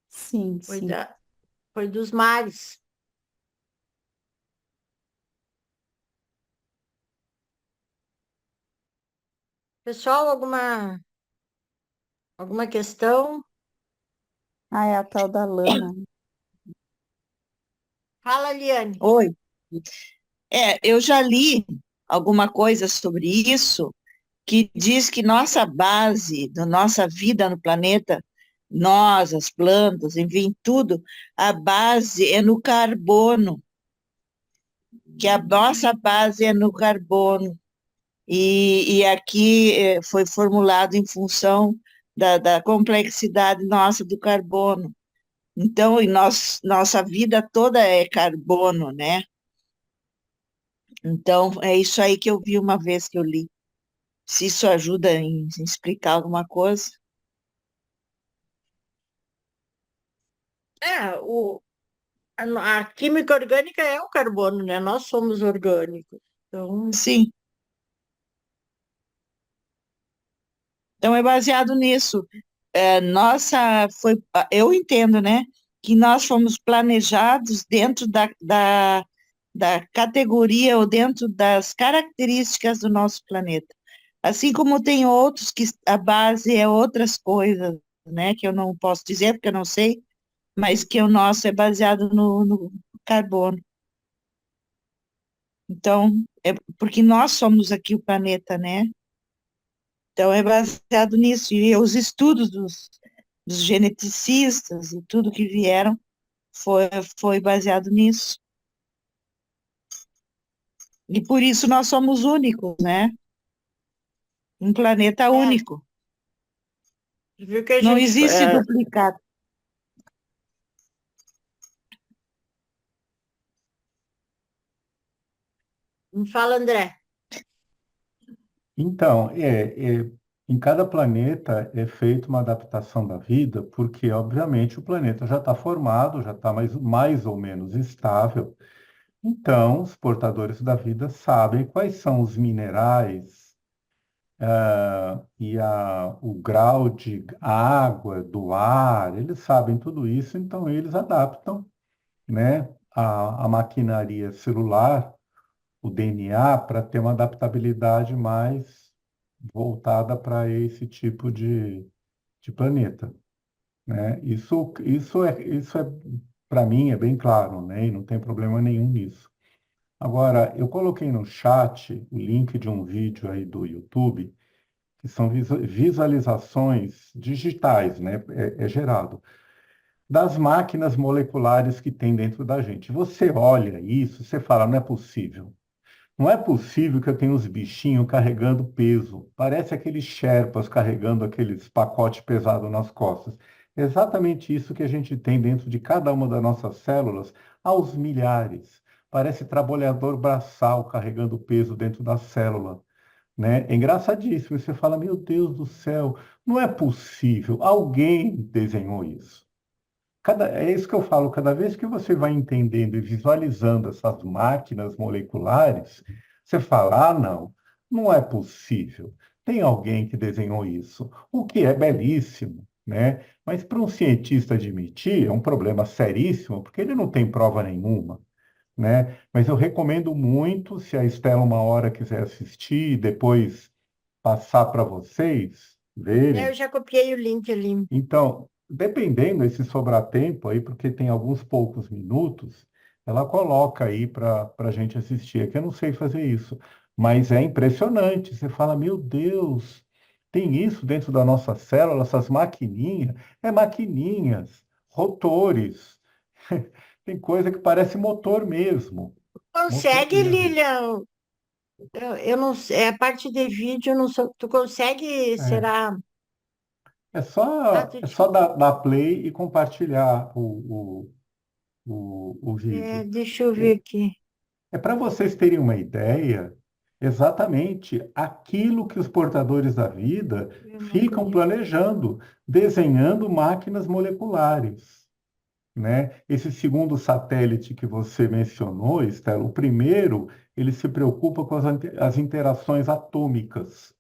Sim, Foi sim. foi dos mares. Pessoal, alguma questão? Ah, é a tal da lama. Fala, Liane. Oi. Eu já li alguma coisa sobre isso, que diz que nossa base da nossa vida no planeta, nós, as plantas, enfim, tudo, a base é no carbono, que a nossa base é no carbono. E aqui foi formulado em função da complexidade nossa do carbono. Então, nossa vida toda é carbono, né? Então, é isso aí que eu vi uma vez que eu li. Se isso ajuda em explicar alguma coisa. É, a química orgânica é o carbono, né? Nós somos orgânicos. Então, Sim, então é baseado nisso. Eu entendo, né, que nós fomos planejados dentro da categoria ou dentro das características do nosso planeta. Assim como tem outros que a base é outras coisas, né, que eu não posso dizer porque eu não sei, mas que o nosso é baseado no carbono. Então, é porque nós somos aqui o planeta, né? Então, é baseado nisso. E os estudos dos geneticistas e tudo que vieram foi, foi baseado nisso. E por isso nós somos únicos, né? Um planeta é, único. viu que a Não gente. existe duplicado. Me fala, André. Então, em cada planeta é feita uma adaptação da vida, porque, obviamente, o planeta já está formado, já está mais ou menos estável. Então, os portadores da vida sabem quais são os minerais, o grau de água, do ar, eles sabem tudo isso, então eles adaptam, né, a maquinaria celular, o DNA, para ter uma adaptabilidade mais voltada para esse tipo de planeta, né? Isso é para mim é bem claro, né? E não tem problema nenhum nisso. Agora, eu coloquei no chat o link de um vídeo aí do YouTube, que são visualizações digitais, né? É gerado, das máquinas moleculares que tem dentro da gente. Você olha isso, você fala, não é possível. Não é possível que eu tenha os bichinhos carregando peso. Parece aqueles Sherpas carregando aqueles pacotes pesados nas costas. É exatamente isso que a gente tem dentro de cada uma das nossas células, aos milhares. Parece trabalhador braçal carregando peso dentro da célula, né? É engraçadíssimo. Você fala, meu Deus do céu, não é possível. Alguém desenhou isso. É isso que eu falo, cada vez que você vai entendendo e visualizando essas máquinas moleculares, você fala, não, não é possível. Tem alguém que desenhou isso, o que é belíssimo, né? Mas para um cientista admitir é um problema seríssimo, porque ele não tem prova nenhuma, né? Mas eu recomendo muito, se a Estela uma hora quiser assistir e depois passar para vocês Eu verem. já copiei o link ali. Então, dependendo se sobrar tempo aí, porque tem alguns poucos minutos, ela coloca aí para a gente assistir. É que eu não sei fazer isso, mas é impressionante. Você fala, meu Deus, tem isso dentro da nossa célula, essas maquininhas, maquininhas, rotores. Tem coisa que parece motor mesmo, motor Consegue, mesmo. Lilian? Eu não sei, é a parte de vídeo, eu não sou. Tu consegue, É, será? é Ah, só, tu é só tinha. dar play e compartilhar o É, vídeo. deixa eu ver aqui. É para vocês terem uma ideia, exatamente aquilo que os portadores da vida Eu não ficam conheço. planejando, desenhando máquinas moleculares, né? Esse segundo satélite que você mencionou, Estela, o primeiro, ele se preocupa com as interações atômicas,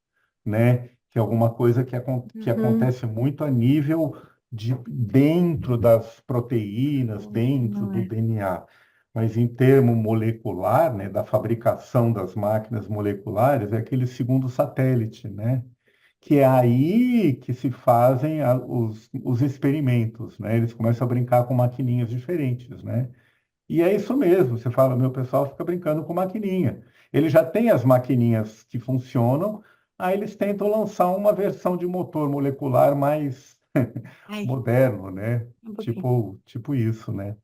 né? Que é alguma coisa que Uhum. acontece muito a nível de dentro das proteínas, Não, esse dentro não do é. DNA. Mas em termo molecular, né, da fabricação das máquinas moleculares, é aquele segundo satélite, né? Que é aí que se fazem os experimentos, né? Eles começam a brincar com maquininhas diferentes, né? E é isso mesmo, você fala, meu pessoal fica brincando com maquininha. Ele já tem as maquininhas que funcionam, Aí eles tentam lançar uma versão de motor molecular mais Ai, moderno, né? um pouquinho. Tipo isso, né?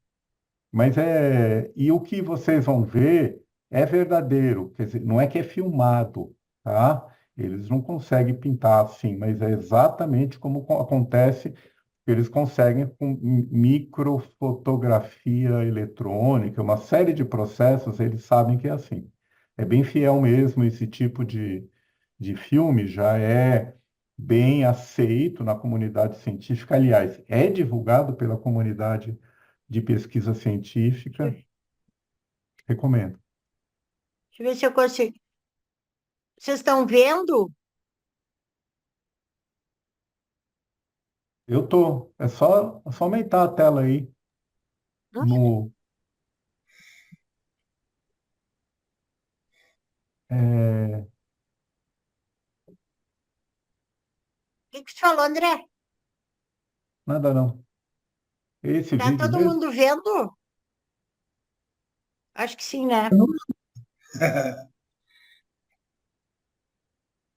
E o que vocês vão ver é verdadeiro, quer dizer, não é que é filmado, tá? Eles não conseguem pintar assim, mas é exatamente como acontece, eles conseguem com microfotografia eletrônica, uma série de processos, eles sabem que é assim. É bem fiel mesmo, esse tipo de filme já é bem aceito na comunidade científica. Aliás, é divulgado pela comunidade de pesquisa científica. Deixa Recomendo. eu ver se eu consigo. Vocês estão vendo? Eu tô. É só aumentar a tela aí Hã? O no. é, que que você falou, André? nada não. Esse Tá vídeo todo mesmo? mundo vendo? Acho que sim, né?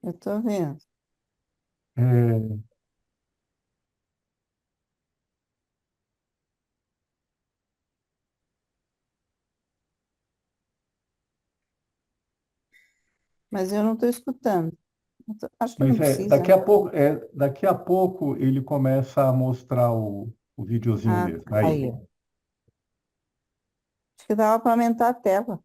Eu tô vendo. É, Mas eu não estou escutando. Acho que não mas precisa, né? daqui a pouco ele começa a mostrar o videozinho Ah, mesmo. tá. Aí, Aí. ó. Acho que dava para aumentar a tela.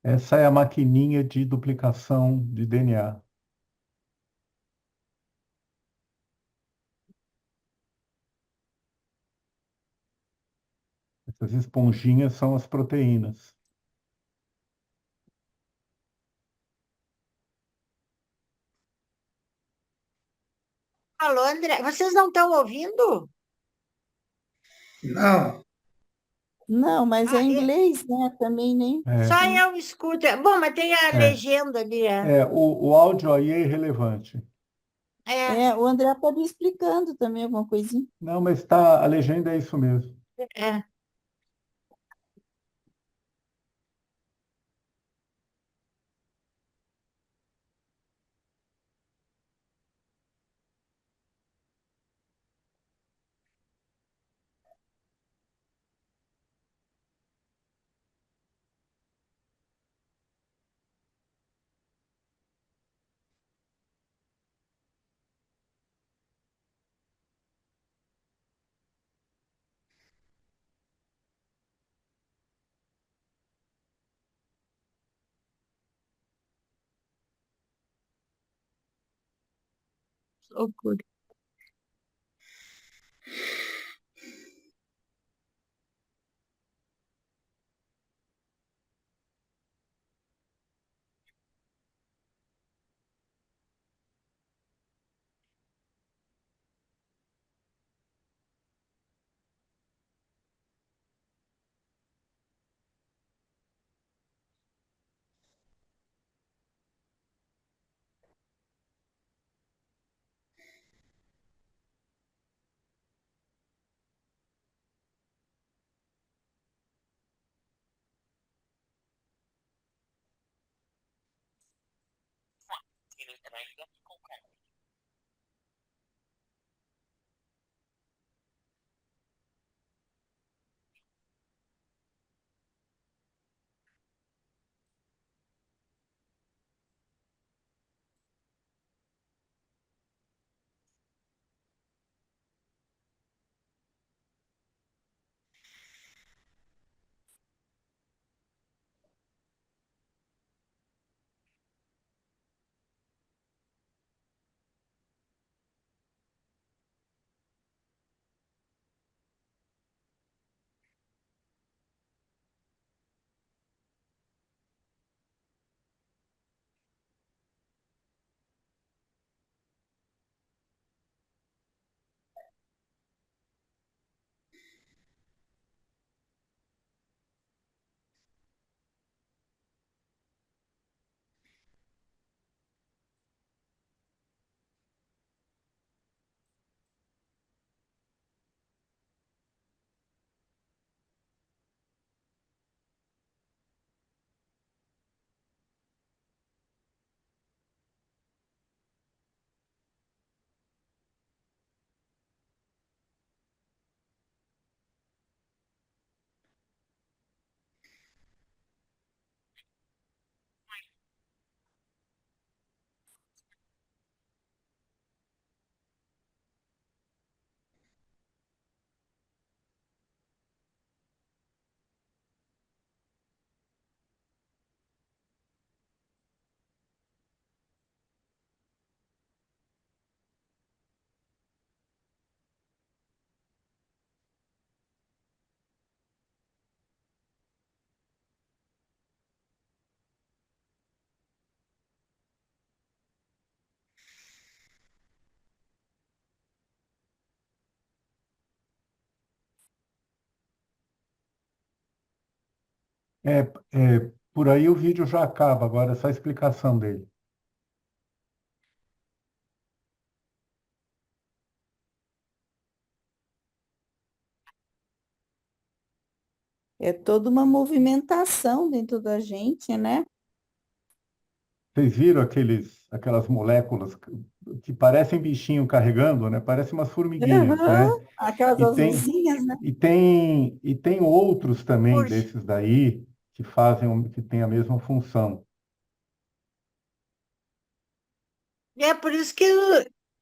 Essa é a maquininha de duplicação de DNA. Essas esponjinhas são as proteínas. Alô, André. Vocês não estão ouvindo? Não, Não, mas é Ah, inglês, né? Também nem. só É, eu escuto. Bom, mas tem a é, legenda ali. o áudio aí é irrelevante. É, É, o André pode me explicando também alguma coisinha. Não, mas tá, a legenda é isso mesmo. é. Loucura. É, por aí o vídeo já acaba, agora é só a explicação dele. É toda uma movimentação dentro da gente, né? Vocês viram aquelas moléculas que parecem bichinho carregando, né? Parecem umas formiguinhas, né? Aham, aquelas E tem, azulzinhas, né? e tem outros também Por, desses daí que que têm a mesma função. é por isso que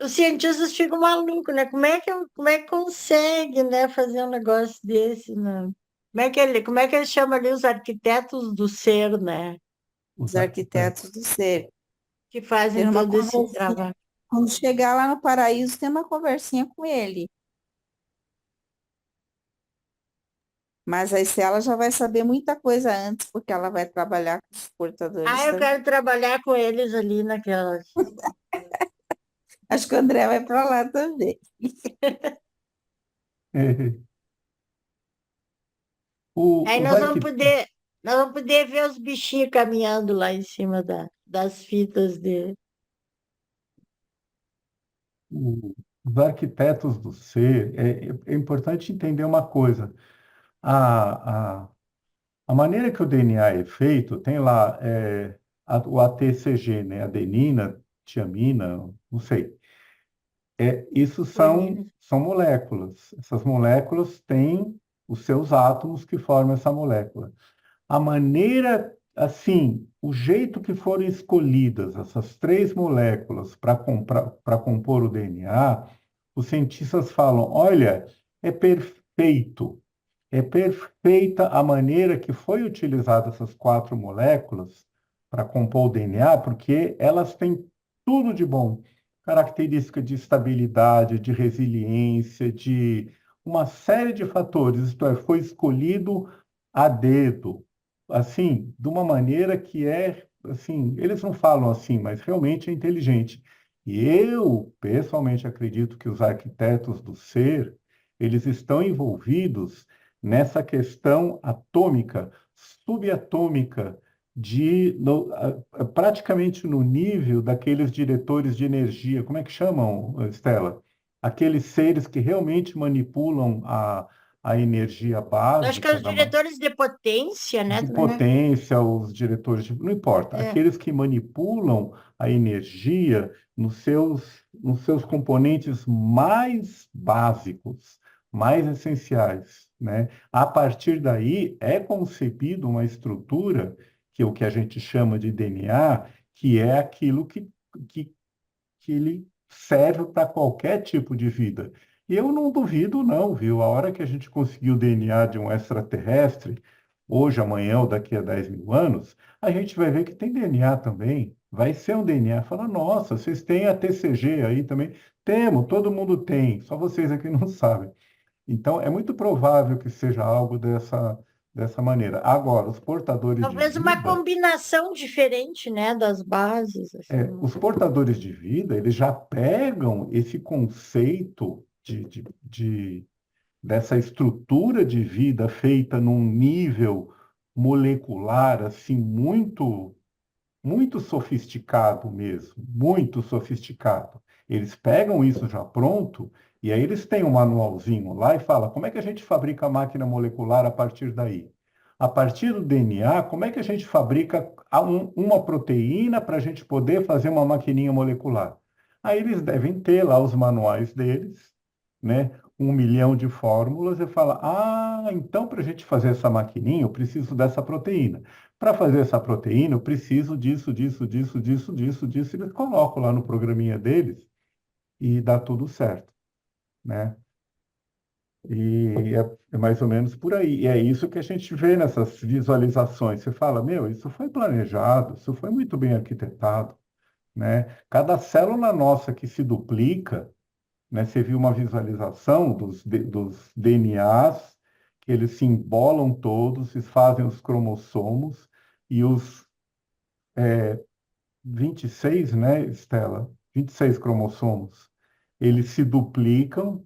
os cientistas ficam malucos, né? Como é que consegue, né, fazer um negócio desse, né? Como é que ele chama ali os arquitetos do ser, né? Os Os arquitetos arquitetos. do ser. Que fazem Tendo uma todo esse conversinha. trabalho. Quando chegar lá no paraíso, tem uma conversinha com ele. Mas a Estela já vai saber muita coisa antes, porque ela vai trabalhar com os Ah, portadores eu da vida. quero trabalhar com eles ali naquelas. Acho que o André vai para lá também. Aí Os nós vamos arquitetos. poder, nós vamos poder ver os bichinhos caminhando lá em cima das fitas dele. Os arquitetos do ser, é importante entender uma coisa. A, a, a maneira que o DNA é feito, tem lá o ATCG, né? Adenina, tiamina, não sei. Isso são, Guanina. são moléculas. Essas moléculas têm os seus átomos que formam essa molécula. A maneira, assim, o jeito que foram escolhidas essas três moléculas para compor o DNA, os cientistas falam: olha, é perfeito, é perfeita a maneira que foi utilizada essas quatro moléculas para compor o DNA, porque elas têm tudo de bom, característica de estabilidade, de resiliência, de uma série de fatores. Isto é, foi escolhido a dedo, assim, de uma maneira que é, assim, eles não falam assim, mas realmente é inteligente. E eu, pessoalmente, acredito que os arquitetos do ser, eles estão envolvidos nessa questão atômica, subatômica, praticamente no nível daqueles diretores de energia. Como é que chamam, Estela? Aqueles seres que realmente manipulam a energia Eu acho que é básica os diretores de potência, né? de Também, né? potência, os diretores não importa, É. aqueles que manipulam a energia nos seus componentes mais básicos, mais essenciais, né? A partir daí é concebido uma estrutura que é o que a gente chama de DNA, que é aquilo que, que ele serve para qualquer tipo de vida. E eu não duvido, não, viu? A hora que a gente conseguir o DNA de um extraterrestre, hoje, amanhã ou daqui a 10 mil anos, a gente vai ver que tem DNA também. Vai ser um DNA. Fala, nossa, vocês têm a TCG aí também? Temos, todo mundo tem, só vocês aqui não sabem. Então, é muito provável que seja algo dessa maneira. Agora, os portadores de Talvez uma vida. combinação diferente, né? Das bases, assim. Os portadores de vida, eles já pegam esse conceito dessa estrutura de vida feita num nível molecular, assim, muito, muito sofisticado mesmo, muito sofisticado. Eles pegam isso já pronto e aí eles têm um manualzinho lá e fala como é que a gente fabrica a máquina molecular a partir daí? A partir do DNA, como é que a gente fabrica uma proteína para a gente poder fazer uma maquininha molecular? Aí eles devem ter lá os manuais deles, né? 1 milhão de fórmulas e fala, então para a gente fazer essa maquininha eu preciso dessa proteína. Para fazer essa proteína, eu preciso disso, disso, disso, disso, disso, disso. Eles colocam lá no programinha deles e dá tudo certo, né? E é mais ou menos por aí. E é isso que a gente vê nessas visualizações. Você fala, meu, isso foi planejado, isso foi muito bem arquitetado, né? Cada célula nossa que se duplica, né? Você viu uma visualização dos DNAs, que eles se embolam todos, eles fazem os cromossomos e os 26, né, Estela? 26 cromossomos. Eles se duplicam,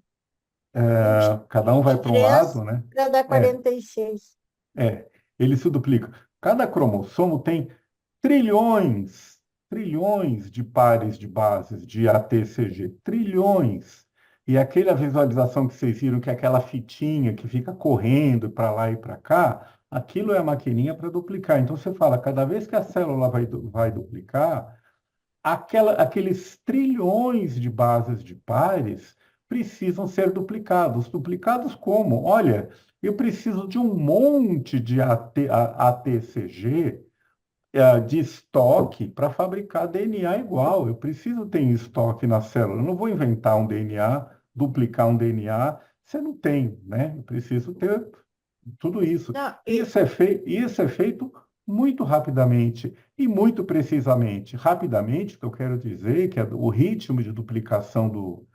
20, cada um vai para um 23 lado, né? para dar É, 46. é. Ele se duplica. Cada cromossomo tem trilhões, trilhões de pares de bases de ATCG, trilhões. E aquela visualização que vocês viram, que é aquela fitinha que fica correndo para lá e para cá, aquilo é a maquininha para duplicar. Então você fala, cada vez que a célula vai duplicar, aqueles trilhões de bases de pares precisam ser duplicados. Duplicados como? Olha, eu preciso de um monte de ATCG de estoque para fabricar DNA igual. Eu preciso ter em estoque na célula. Eu não vou inventar um DNA, duplicar um DNA. Você não tem, né? Eu preciso ter tudo isso. Não, Isso é feito muito rapidamente e muito precisamente. Rapidamente, o que eu quero dizer é que o ritmo de duplicação do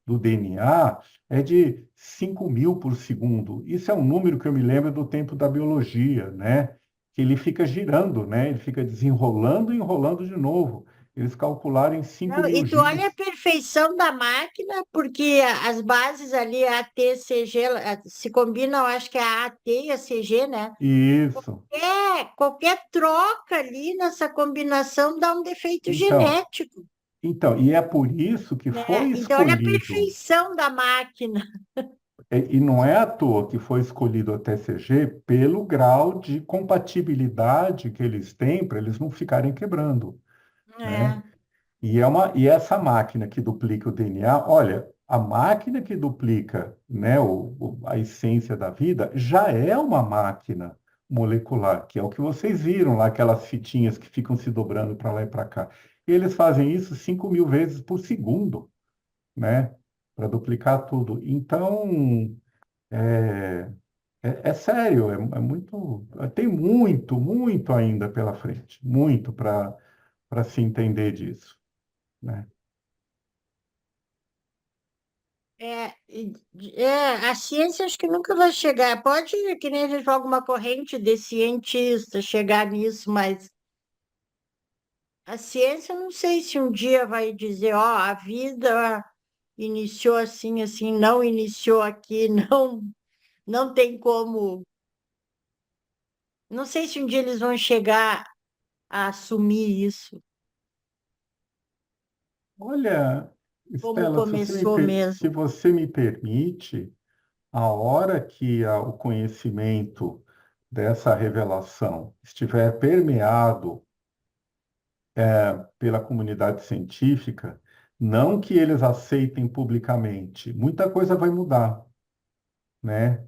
DNA é de 5.000 por segundo. Isso é um número que eu me lembro do tempo da biologia, né? Que ele fica girando, né? Ele fica desenrolando e enrolando de novo. Eles calcularam em 5 não, mil e tu olha a giros. perfeição da máquina, porque as bases ali, a T, CG, se combinam, acho que é a AT e a CG, né? Isso. Qualquer troca ali nessa combinação dá um defeito Então, genético, e é por isso que foi né? Então, olha a escolhido. perfeição da máquina. E não é à toa que foi escolhido o TCG pelo grau de compatibilidade que eles têm para eles não ficarem quebrando, né? É. E essa máquina que duplica o DNA, olha, a máquina que duplica, né, a essência da vida já é uma máquina molecular, que é o que vocês viram lá, aquelas fitinhas que ficam se dobrando para lá e para cá. E eles fazem isso 5.000 vezes por segundo, né? Para duplicar tudo. Então, é, é sério, é muito, tem muito, muito ainda pela frente, muito para se entender disso, né? A ciência acho que nunca vai chegar. Pode, que nem a gente joga uma corrente de cientistas chegar nisso, mas a ciência não sei se um dia vai dizer, ó, a vida iniciou assim, assim, não iniciou aqui, não tem como. Não sei se um dia eles vão chegar a assumir isso, Olha, como Estela, começou se mesmo. você me permite, a hora que o conhecimento dessa revelação estiver permeado pela comunidade científica, não que eles aceitem publicamente, muita coisa vai mudar, né?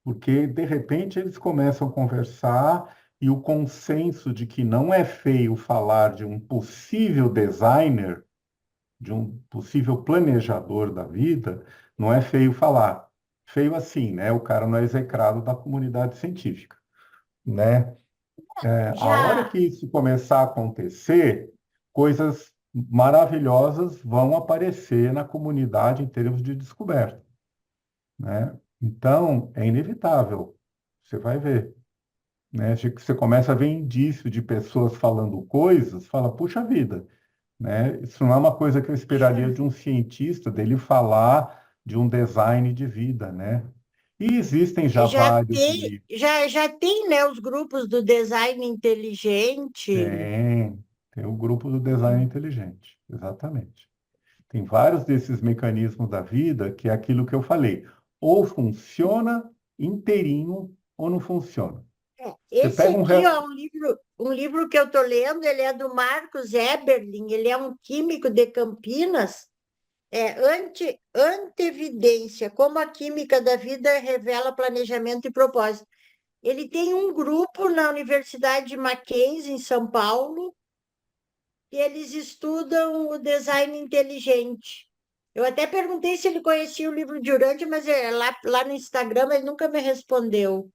Porque, de repente, eles começam a conversar e o consenso de que não é feio falar de um possível designer, de um possível planejador da vida, não é feio falar. Feio assim, né? O cara não é execrado da comunidade científica, né? A hora Já, que isso começar a acontecer, coisas maravilhosas vão aparecer na comunidade em termos de descoberta, né? Então, é inevitável. Você vai ver, né? Acho que você começa a ver indício de pessoas falando coisas, fala, puxa vida, né? Isso não é uma coisa que eu esperaria de um cientista, dele falar de um design de vida, né? E existem já já vários tem, livros. já tem, né, os grupos do design inteligente. Tem o grupo do design inteligente, exatamente. Tem vários desses mecanismos da vida que é aquilo que eu falei. Ou funciona inteirinho ou não funciona. Você Esse pega aqui, ó, um livro que eu estou lendo, ele é do Marcos Eberlin, ele é um químico de Campinas, Antevidência, como a química da vida revela planejamento e propósito. Ele tem um grupo na Universidade de Mackenzie, em São Paulo, e eles estudam o design inteligente. Eu até perguntei se ele conhecia o livro de Urântia, mas lá no Instagram ele nunca me respondeu.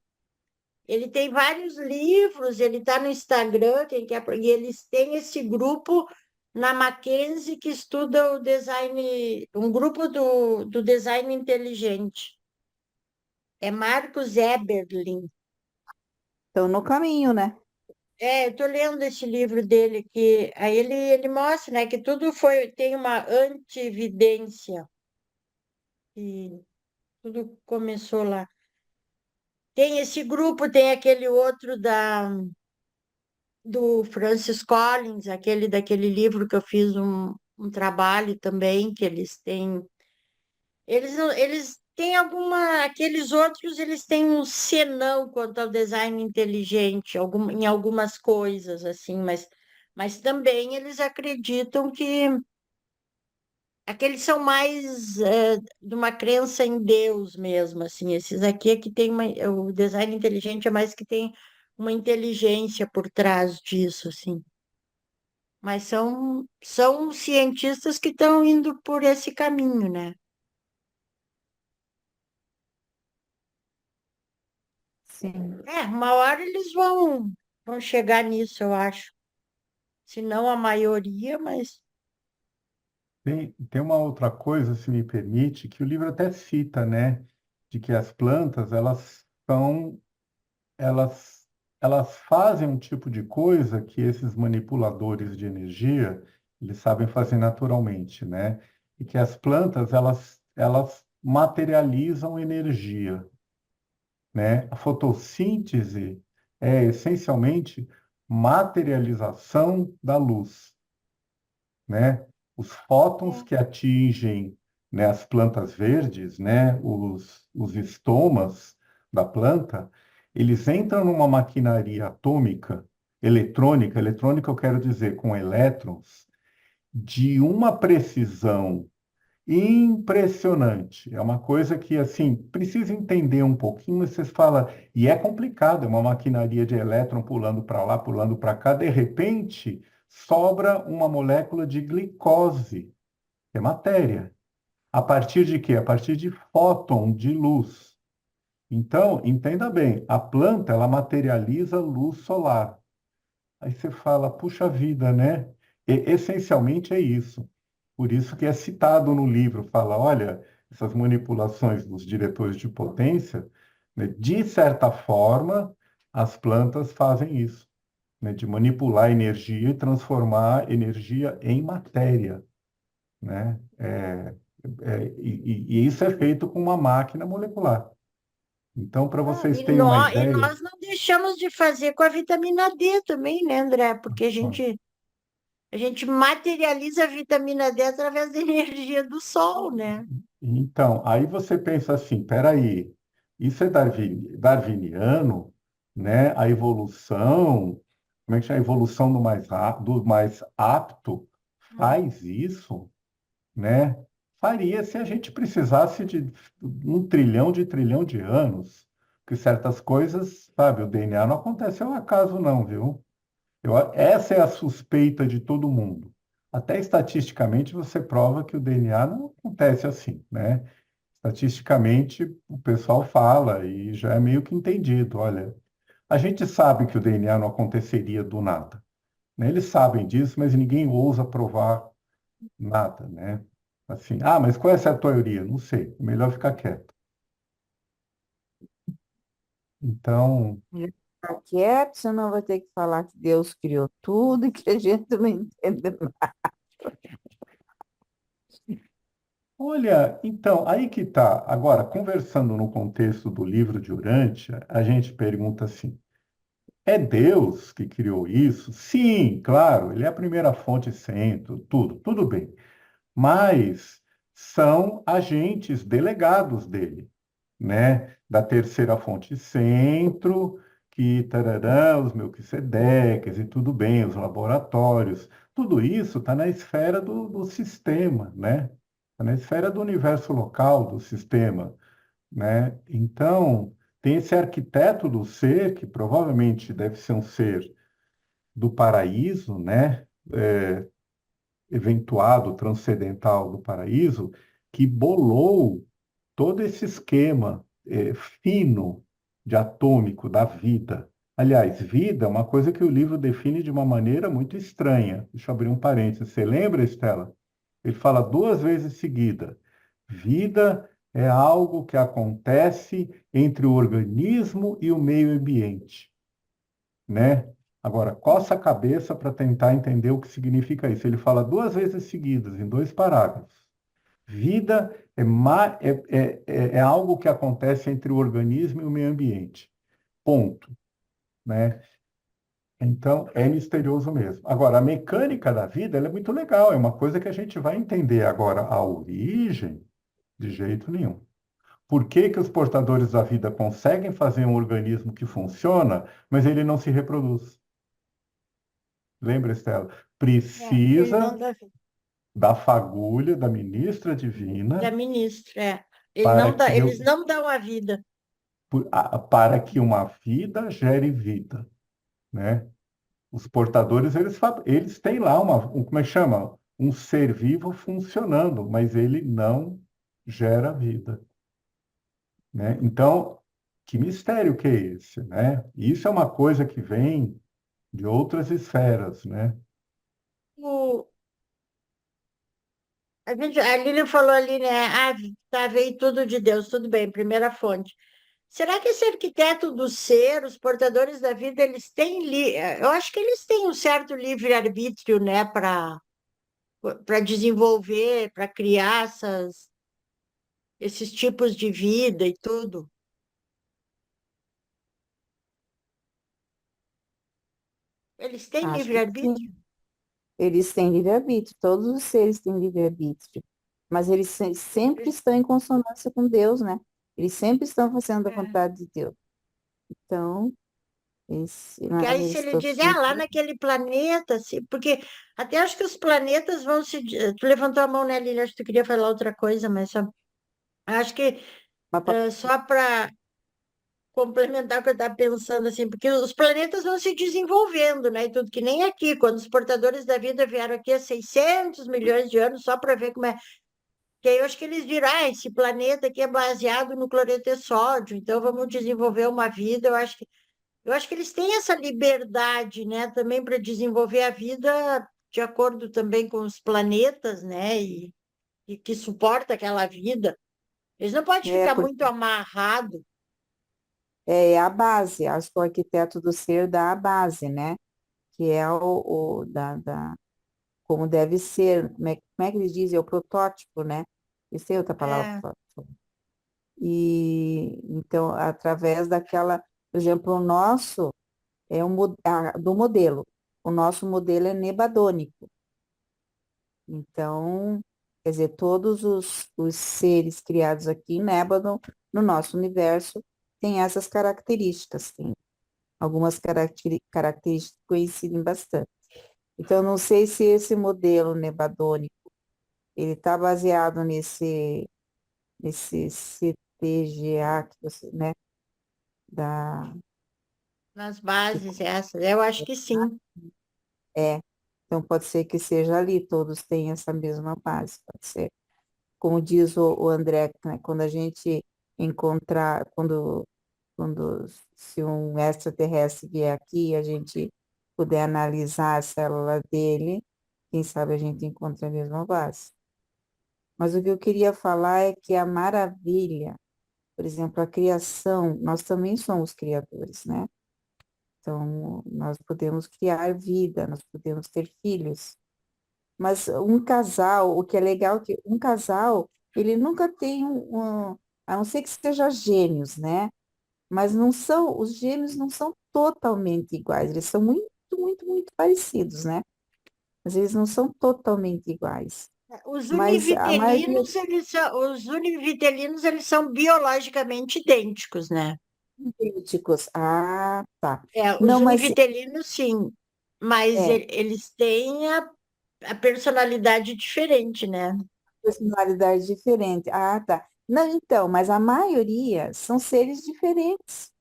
Ele tem vários livros, ele está no Instagram, e eles têm esse grupo na Mackenzie que estuda o design, um grupo do design inteligente. É Marcos Eberlin. Estão no caminho, né? Eu estou lendo esse livro dele, que aí ele mostra, né, que tudo tem uma antividência, e tudo começou lá. Tem esse grupo, tem aquele outro do Francis Collins, aquele daquele livro que eu fiz um trabalho também, que eles têm. Eles têm alguma. Aqueles outros, eles têm um senão quanto ao design inteligente, em algumas coisas, assim, mas também eles acreditam que aqueles são mais de uma crença em Deus mesmo, assim. Esses aqui é que tem o design inteligente é mais que tem uma inteligência por trás disso, assim. Mas são cientistas que estão indo por esse caminho, né? Sim. Uma hora eles vão chegar nisso, eu acho. Se não a maioria, mas Tem uma outra coisa, se me permite, que o livro até cita, né? De que as plantas, elas, elas fazem um tipo de coisa que esses manipuladores de energia, eles sabem fazer naturalmente, né? E que as plantas, elas materializam energia, né? A fotossíntese é essencialmente materialização da luz, né? Os fótons é, que atingem, né, as plantas verdes, né, os estomas da planta, eles entram numa maquinaria atômica, eletrônica eu quero dizer com elétrons, de uma precisão impressionante. É uma coisa que, assim, precisa entender um pouquinho, mas vocês falam, e é complicado, é uma maquinaria de elétron pulando para lá, pulando para cá, de repente sobra uma molécula de glicose, que é matéria. A partir de quê? A partir de fóton de luz. Então, entenda bem, a planta, ela materializa luz solar. Aí você fala, puxa vida, né? Essencialmente é isso. Por isso que é citado no livro, fala, olha, essas manipulações dos diretores de potência, né, de certa forma, as plantas fazem isso, né, de manipular energia e transformar energia em matéria, né? E isso é feito com uma máquina molecular. Então, para vocês terem uma e ideia, nós não deixamos de fazer com a vitamina D também, né, André? Porque a gente materializa a vitamina D através da energia do sol, né? então, aí você pensa assim, peraí, isso é darwiniano, né? A evolução, como é que chama? A evolução do mais apto faz isso, né? Faria se a gente precisasse de 1 trilhão de anos, que certas coisas, sabe, o DNA não acontece ao acaso não, viu? Essa é a suspeita de todo mundo. Até estatisticamente você prova que o DNA não acontece assim, né? Estatisticamente o pessoal fala e já é meio que entendido. Olha, a gente sabe que o DNA não aconteceria do nada, né? Eles sabem disso, mas ninguém ousa provar nada, né? Assim, mas qual é essa teoria? Não sei, é melhor ficar quieto. Então, Ficar quieto, senão vai ter que falar que Deus criou tudo e que a gente não entende nada. olha, então, aí que tá. Agora, conversando no contexto do livro de Urântia, a gente pergunta assim: é Deus que criou isso? Sim, claro, ele é a primeira fonte centro, tudo bem. Mas são agentes delegados dele, né? Da terceira fonte centro, que tarará, os Melquisedeques e tudo bem, os laboratórios, tudo isso está na esfera do sistema, né? Está na esfera do universo local do sistema, né? Então, tem esse arquiteto do ser, que provavelmente deve ser um ser do paraíso, né? Eventuado, transcendental do paraíso, que bolou todo esse esquema fino de atômico da vida. Aliás, vida é uma coisa que o livro define de uma maneira muito estranha. Deixa eu abrir um parênteses. Você lembra, Estela? Ele fala 2 vezes seguida. Vida é algo que acontece entre o organismo e o meio ambiente, né? Agora, coça a cabeça para tentar entender o que significa isso. Ele fala 2 vezes seguidas, em 2 parágrafos. Vida é algo que acontece entre o organismo e o meio ambiente. Ponto, né? Então, é misterioso mesmo. Agora, a mecânica da vida, ela é muito legal, é uma coisa que a gente vai entender. Agora, a origem, de jeito nenhum. Por que que os portadores da vida conseguem fazer um organismo que funciona, mas ele não se reproduz? Lembra, Estela? Ele não Precisa dá, da fagulha da ministra divina da ministra, é. Ele para não dá, que, eles não dão a vida. para que uma vida gere vida, né? Os portadores, eles têm lá como é que chama? Um ser vivo funcionando, mas ele não gera vida, né? Então, que mistério que é esse, né? Isso é uma coisa que vem de outras esferas, né? O, a Lília falou ali, né? Ah, tá, veio tudo de Deus, tudo bem, primeira fonte. Será que esse arquiteto do ser, os portadores da vida, eles têm eu acho que eles têm um certo livre-arbítrio, né, para desenvolver, para criar esses tipos de vida e tudo. Eles têm Acho que livre-arbítrio? sim. Eles têm livre-arbítrio, todos os seres têm livre-arbítrio, mas eles sempre Eles- estão em consonância com Deus, né? Eles sempre estão fazendo a é. vontade de Deus. Então, Porque aí se eles ele todos diz, têm. ah, lá naquele planeta, porque até acho que os planetas vão se... Tu levantou a mão, né, Lília? Acho que tu queria falar outra coisa, mas acho que Mas só para complementar o que eu estava pensando, assim, porque os planetas vão se desenvolvendo, né, e tudo, que nem aqui, quando os portadores da vida vieram aqui há 600 milhões de anos, só para ver como é, que aí eu acho que eles viram, ah, esse planeta aqui é baseado no cloreto de sódio, então vamos desenvolver uma vida, eu acho que eles têm essa liberdade, né, também para desenvolver a vida de acordo também com os planetas, né, e que suporta aquela vida. Eles não podem é, ficar porque muito amarrados. é a base, acho que o arquiteto do ser dá a base, né? Que é como deve ser, como é que eles dizem? É o protótipo, né? Isso é outra palavra. É, E então, através daquela, por exemplo, o nosso do modelo. O nosso modelo é nebadônico. Então, quer dizer, todos os seres criados aqui em Nébado, no nosso universo, têm essas características, tem algumas características que coincidem bastante. Então, não sei se esse modelo nebadônico, ele está baseado nesse CTGA, que você, né, da, nas que bases essas, eu acho que sim. é, então pode ser que seja ali, todos têm essa mesma base, pode ser. Como diz o André, né, quando a gente encontrar, se um extraterrestre vier aqui e a gente puder analisar a célula dele, quem sabe a gente encontra a mesma base. Mas o que eu queria falar é que a maravilha, por exemplo, a criação, nós também somos criadores, né? Então, nós podemos criar vida, nós podemos ter filhos. Mas um casal, o que é legal é que um casal, ele nunca tem a não ser que seja gêmeos, né? Mas não são, os gêmeos não são totalmente iguais, eles são muito, muito, muito parecidos, né? Mas eles não são totalmente iguais. Os Mas a maioria univitelinos, eles são biologicamente idênticos, né? dos idênticos. Ah, tá. Os Não, mas univitelinos, sim, mas é, eles têm a personalidade diferente, né? personalidade diferente. Ah, tá. Não, então, mas a maioria são seres diferentes.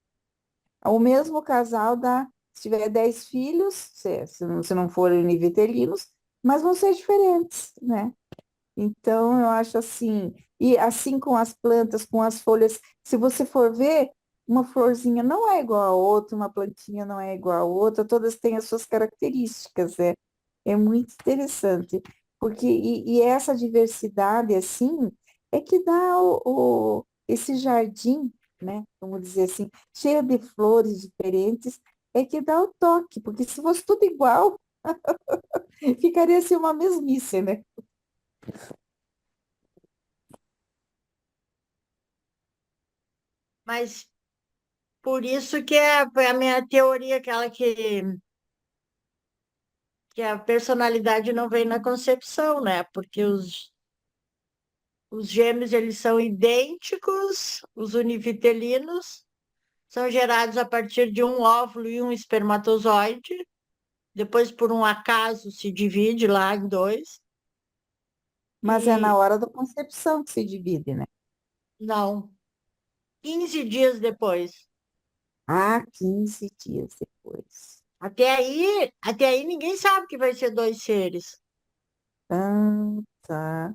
O mesmo casal dá, se tiver 10 filhos, se não forem univitelinos, mas vão ser diferentes, né? Então, eu acho assim, e assim com as plantas, com as folhas, se você for ver, uma florzinha não é igual a outra, uma plantinha não é igual a outra, todas têm as suas características, né? É muito interessante, porque, e essa diversidade, assim, é que dá esse jardim, né? Vamos dizer assim, cheio de flores diferentes, é que dá o toque, porque se fosse tudo igual, ficaria assim uma mesmice, né? Mas por isso que é a minha teoria, aquela que a personalidade não vem na concepção, né? Porque os gêmeos, eles são idênticos, os univitelinos são gerados a partir de um óvulo e um espermatozoide, depois, por um acaso, se divide lá em dois, Mas é na e hora da concepção que se divide, né? não, 15 dias depois. Ah, 15 dias depois. Até aí ninguém sabe que vai ser dois seres. Ah, tá.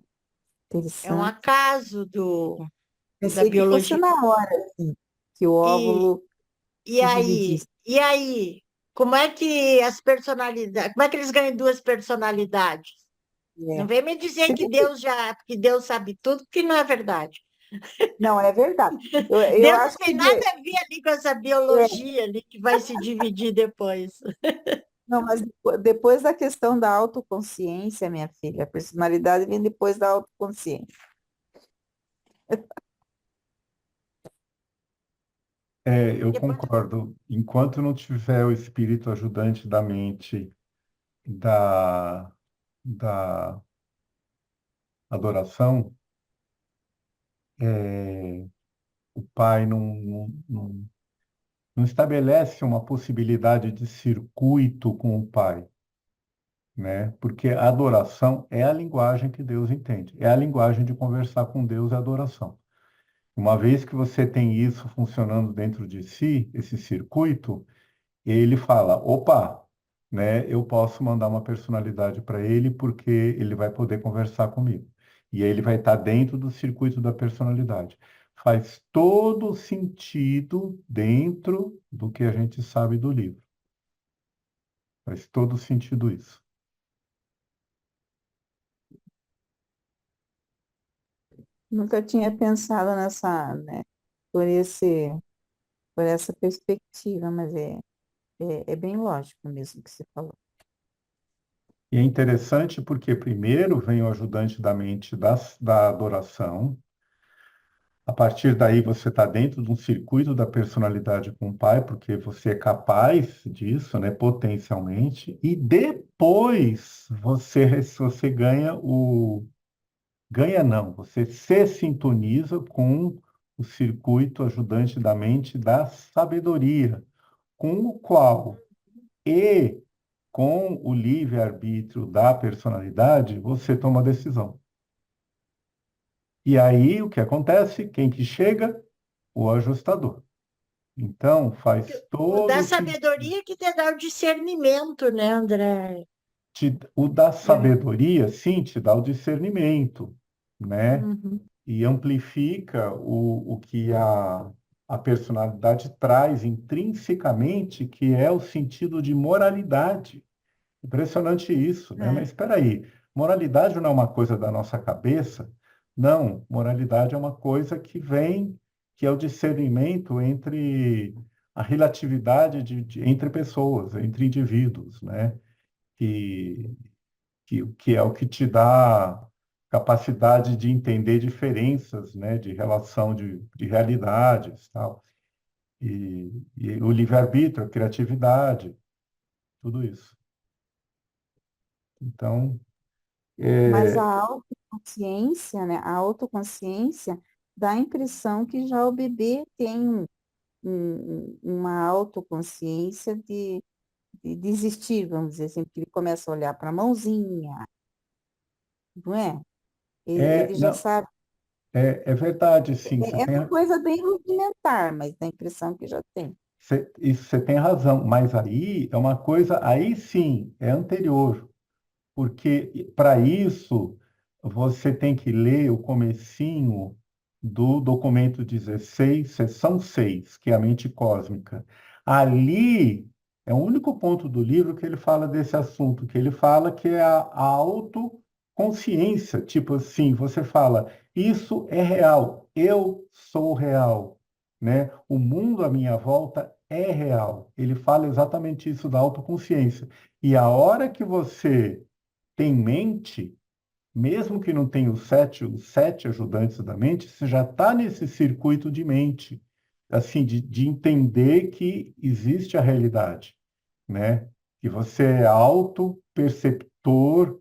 É um Interessante. acaso da Pensei que fosse biologia. na hora, assim, que o E, óvulo e se aí, dividisse. e aí, como é que as personalidades, como é que eles ganham duas personalidades? Não É. vem me dizer Se que bem que- que Deus sabe tudo, que não é verdade. Não, é verdade. Eu Deus não acho tem que nada a ver ali com essa é, biologia ali que vai se dividir depois. não, mas depois da questão da autoconsciência, minha filha, a personalidade vem depois da autoconsciência. Eu Depois, concordo. Enquanto não tiver o espírito ajudante da mente da, da adoração, é, o pai não estabelece uma possibilidade de circuito com o pai, né? Porque a adoração é a linguagem que Deus entende, é a linguagem de conversar com Deus, é a adoração. Uma vez que você tem isso funcionando dentro de si, esse circuito, ele fala, opa, né, eu posso mandar uma personalidade para ele porque ele vai poder conversar comigo. E aí ele vai estar dentro do circuito da personalidade. Faz todo sentido dentro do que a gente sabe do livro. Faz todo sentido isso. Nunca tinha pensado nessa, né, por por essa perspectiva, mas é bem lógico mesmo o que você falou. E é interessante porque primeiro vem o ajudante da mente da adoração. A partir daí você está dentro de um circuito da personalidade com o pai, porque você é capaz disso, né, potencialmente, e depois você ganha ganha não, você se sintoniza com o circuito ajudante da mente da sabedoria, com o qual e com o livre-arbítrio da personalidade, você toma a decisão. E aí o que acontece? Quem que chega? O ajustador. Então, faz o da todo sentido. sabedoria que te dá o discernimento, né, André? O da É. sabedoria, sim, te dá o discernimento, né? Uhum. E amplifica o que a personalidade traz intrinsecamente, que é o sentido de moralidade. Impressionante isso, né? É. Mas espera aí, moralidade não é uma coisa da nossa cabeça? Não, moralidade é uma coisa que vem, que é o discernimento entre a relatividade entre pessoas, entre indivíduos, né? Que, que é o que te dá capacidade de entender diferenças, né? De relação de realidades, tal. E o livre-arbítrio, a criatividade, tudo isso. Então, Mas a é, autoconsciência, né? A autoconsciência dá a impressão que já o bebê tem uma autoconsciência de existir, vamos dizer assim, porque ele começa a olhar para a mãozinha, não é? Ele já não, sabe. é verdade, sim, É uma coisa bem rudimentar, mas dá a impressão que já tem. isso você tem razão, mas aí é uma coisa, aí sim, é anterior, porque para isso você tem que ler o comecinho do documento 16, seção 6, que é a mente cósmica. Ali é o único ponto do livro que ele fala desse assunto, que ele fala que é a autoconsciência, tipo assim, você fala, isso é real, eu sou real, né? O mundo à minha volta é real. Ele fala exatamente isso da autoconsciência. E a hora que você tem mente, mesmo que não tenha os sete ajudantes da mente, você já está nesse circuito de mente. assim, de entender que existe a realidade, né? Que você é autoperceptor,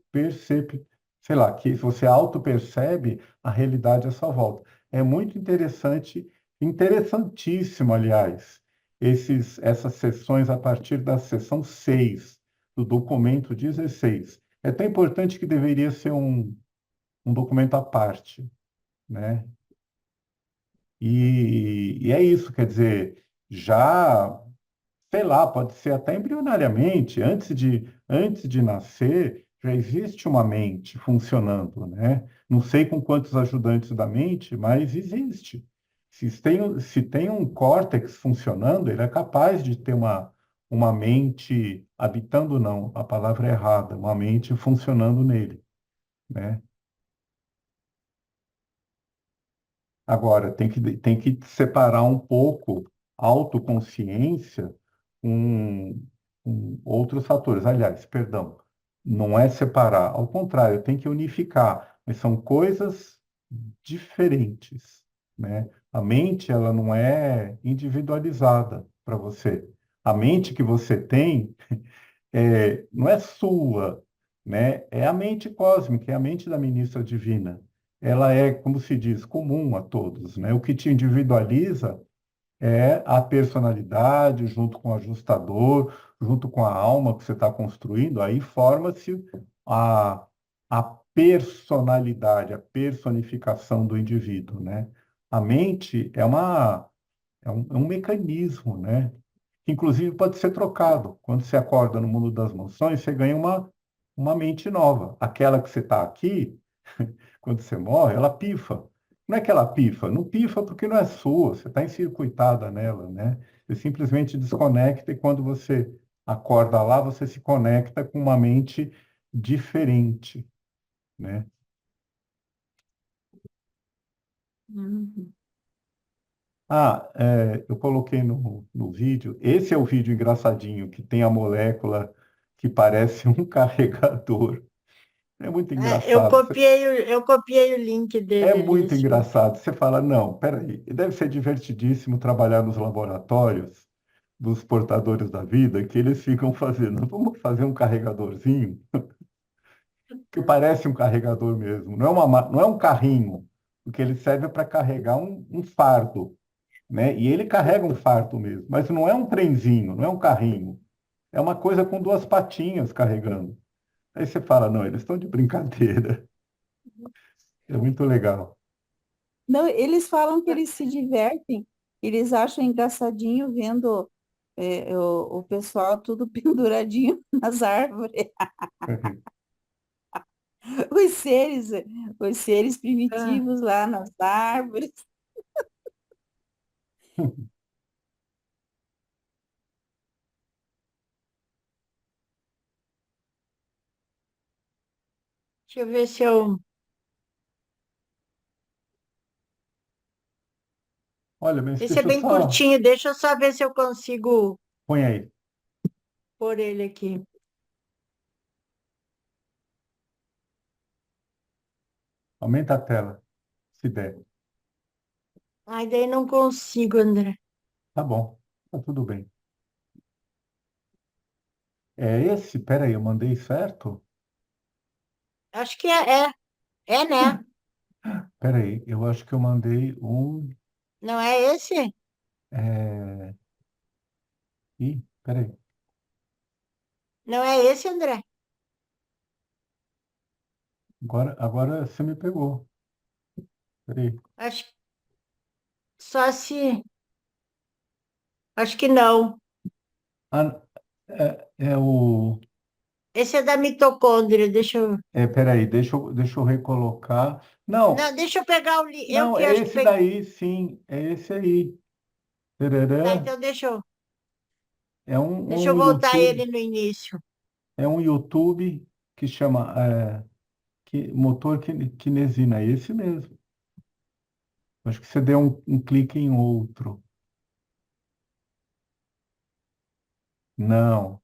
sei lá, que você autopercebe a realidade à sua volta. É muito interessante, interessantíssimo, aliás, essas sessões a partir da sessão 6 do documento 16. É tão importante que deveria ser um documento à parte, né? E é isso, quer dizer, já, sei lá, pode ser até embrionariamente, antes de nascer, já existe uma mente funcionando, né? Não sei com quantos ajudantes da mente, mas existe. Se tem um córtex funcionando, ele é capaz de ter uma mente habitando, não, a palavra é errada, uma mente funcionando nele, né? Agora, tem que separar um pouco autoconsciência com outros fatores. Aliás, perdão, não é separar, ao contrário, tem que unificar, mas são coisas diferentes, né? A mente, ela não é individualizada para você. A mente que você tem não é sua, né? É a mente cósmica, é a mente da ministra divina. Ela é, como se diz, comum a todos, né? O que te individualiza é a personalidade, junto com o ajustador, junto com a alma que você está construindo, aí forma-se a, a personalidade, a personificação do indivíduo, né? A mente é um mecanismo, né? Que inclusive pode ser trocado. Quando você acorda no mundo das emoções, você ganha uma mente nova. Aquela que você está aqui, quando você morre, ela pifa. Não é que ela pifa, não pifa porque não é sua, você está encircuitada nela, né? Você simplesmente desconecta e quando você acorda lá, você se conecta com uma mente diferente, né? Uhum. Eu coloquei no vídeo. Esse é o vídeo engraçadinho que tem a molécula que parece um carregador. É muito engraçado. Eu copiei o link É dele ali, muito esse outro. engraçado. Você fala, não, peraí, deve ser divertidíssimo trabalhar nos laboratórios dos portadores da vida, que eles ficam fazendo. Vamos fazer um carregadorzinho, que parece um carregador mesmo. Não é um carrinho, porque ele serve para carregar um fardo, né? E ele carrega um fardo mesmo, mas não é um trenzinho, não é um carrinho. É uma coisa com duas patinhas carregando. Aí você fala, não, eles estão de brincadeira. É muito legal. Não, eles falam que eles se divertem, eles acham engraçadinho vendo o pessoal tudo penduradinho nas árvores. Os seres, os seres Ah, primitivos lá nas árvores. deixa eu ver se eu. Olha, mas Esse é deixa eu bem só. curtinho, deixa eu só ver se eu consigo Põe aí. pôr ele aqui. Aumenta a tela, se der. Ai, daí não consigo, André. Tá bom, tá tudo bem. É esse? Peraí, eu mandei certo? Acho que é, né? Peraí, eu acho que eu mandei um. Não é esse? É... Peraí. Não é esse, André? Agora você me pegou. Peraí. Acho só se. Acho que não. Ah, é o. Esse é da mitocôndria, deixa eu. Peraí, deixa eu recolocar. Não, Não, deixa eu pegar o li. Eu não, que é acho que esse peguei. daí, sim. É esse aí. Tá, Tarará. então É deixa eu voltar ele no início. Um YouTube que chama motor kinesina. É esse mesmo. Acho que você deu um clique em outro. Não,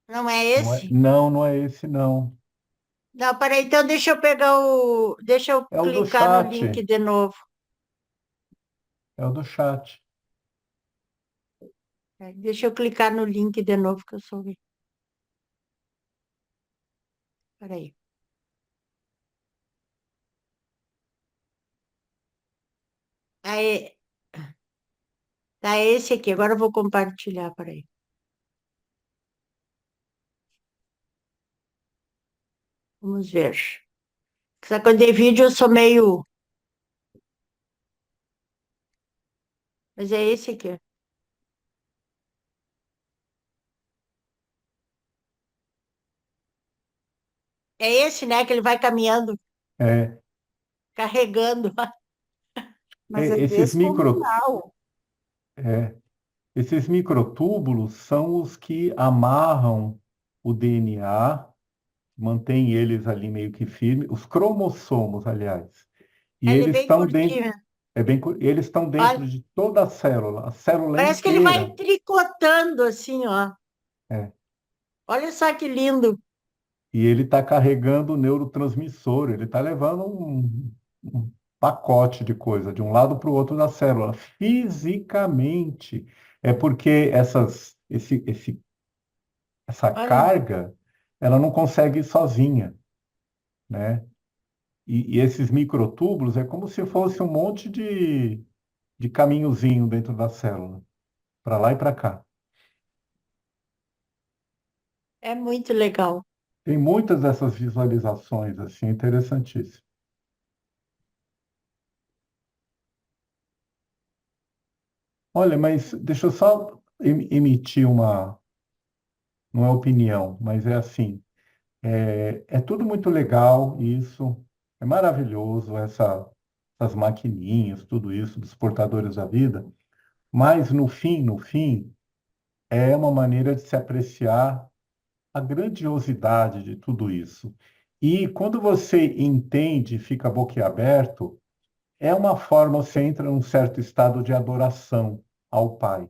Não é esse? não é esse, não. Não, peraí, então deixa eu pegar o. Deixa eu É o do clicar no chat. link de novo. É o do chat. Deixa eu clicar no link de novo que eu sou. Peraí. Aí, tá esse aqui. Agora eu vou compartilhar, peraí. Vamos ver. Essa coisa de vídeo eu sou meio. Mas é esse aqui. É esse, né? Que ele vai caminhando, É, carregando. Mas é esses descomunal. é, esses microtúbulos são os que amarram o DNA, mantêm eles ali meio que firmes, os cromossomos, aliás. E Ele é eles bem estão dentro, curtinho. eles estão dentro Olha, de toda a célula parece que ele vai inteira. tricotando assim, ó. É. Olha só que lindo. E ele está carregando o neurotransmissor, ele está levando um pacote de coisa de um lado para o outro da célula, fisicamente. É porque essa Olha, carga, ela não consegue ir sozinha, né? E esses microtúbulos é como se fosse um monte de caminhozinho dentro da célula, para lá e para cá. é muito legal. Tem muitas dessas visualizações, assim, interessantíssimas. Olha, mas deixa eu só emitir não é opinião, mas é assim, é tudo muito legal isso, é maravilhoso essas maquininhas, tudo isso dos portadores da vida, mas no fim, é uma maneira de se apreciar a grandiosidade de tudo isso. E quando você entende, fica boquiaberto, é uma forma, você entra num certo estado de adoração ao Pai,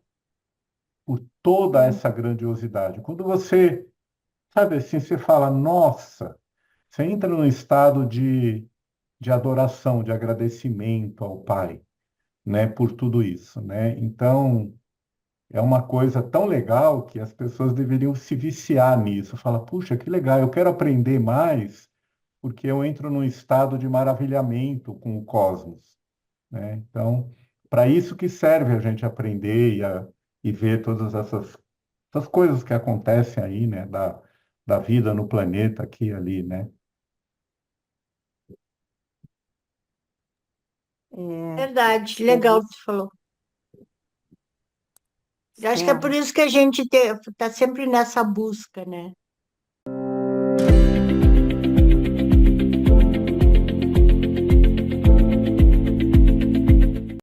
por toda Hum. essa grandiosidade. Quando você, sabe assim, você fala, nossa, você entra num estado de adoração, de agradecimento ao Pai, né, por tudo isso, né? Então, é uma coisa tão legal que as pessoas deveriam se viciar nisso. Fala, puxa, que legal, eu quero aprender mais, porque eu entro num estado de maravilhamento com o cosmos, né? Então, para isso que serve a gente aprender e ver todas essas coisas que acontecem aí, né, da vida no planeta aqui e ali, né? É, Verdade, sobre legal que você falou. Eu acho que é é, por isso que a gente está sempre nessa busca, né?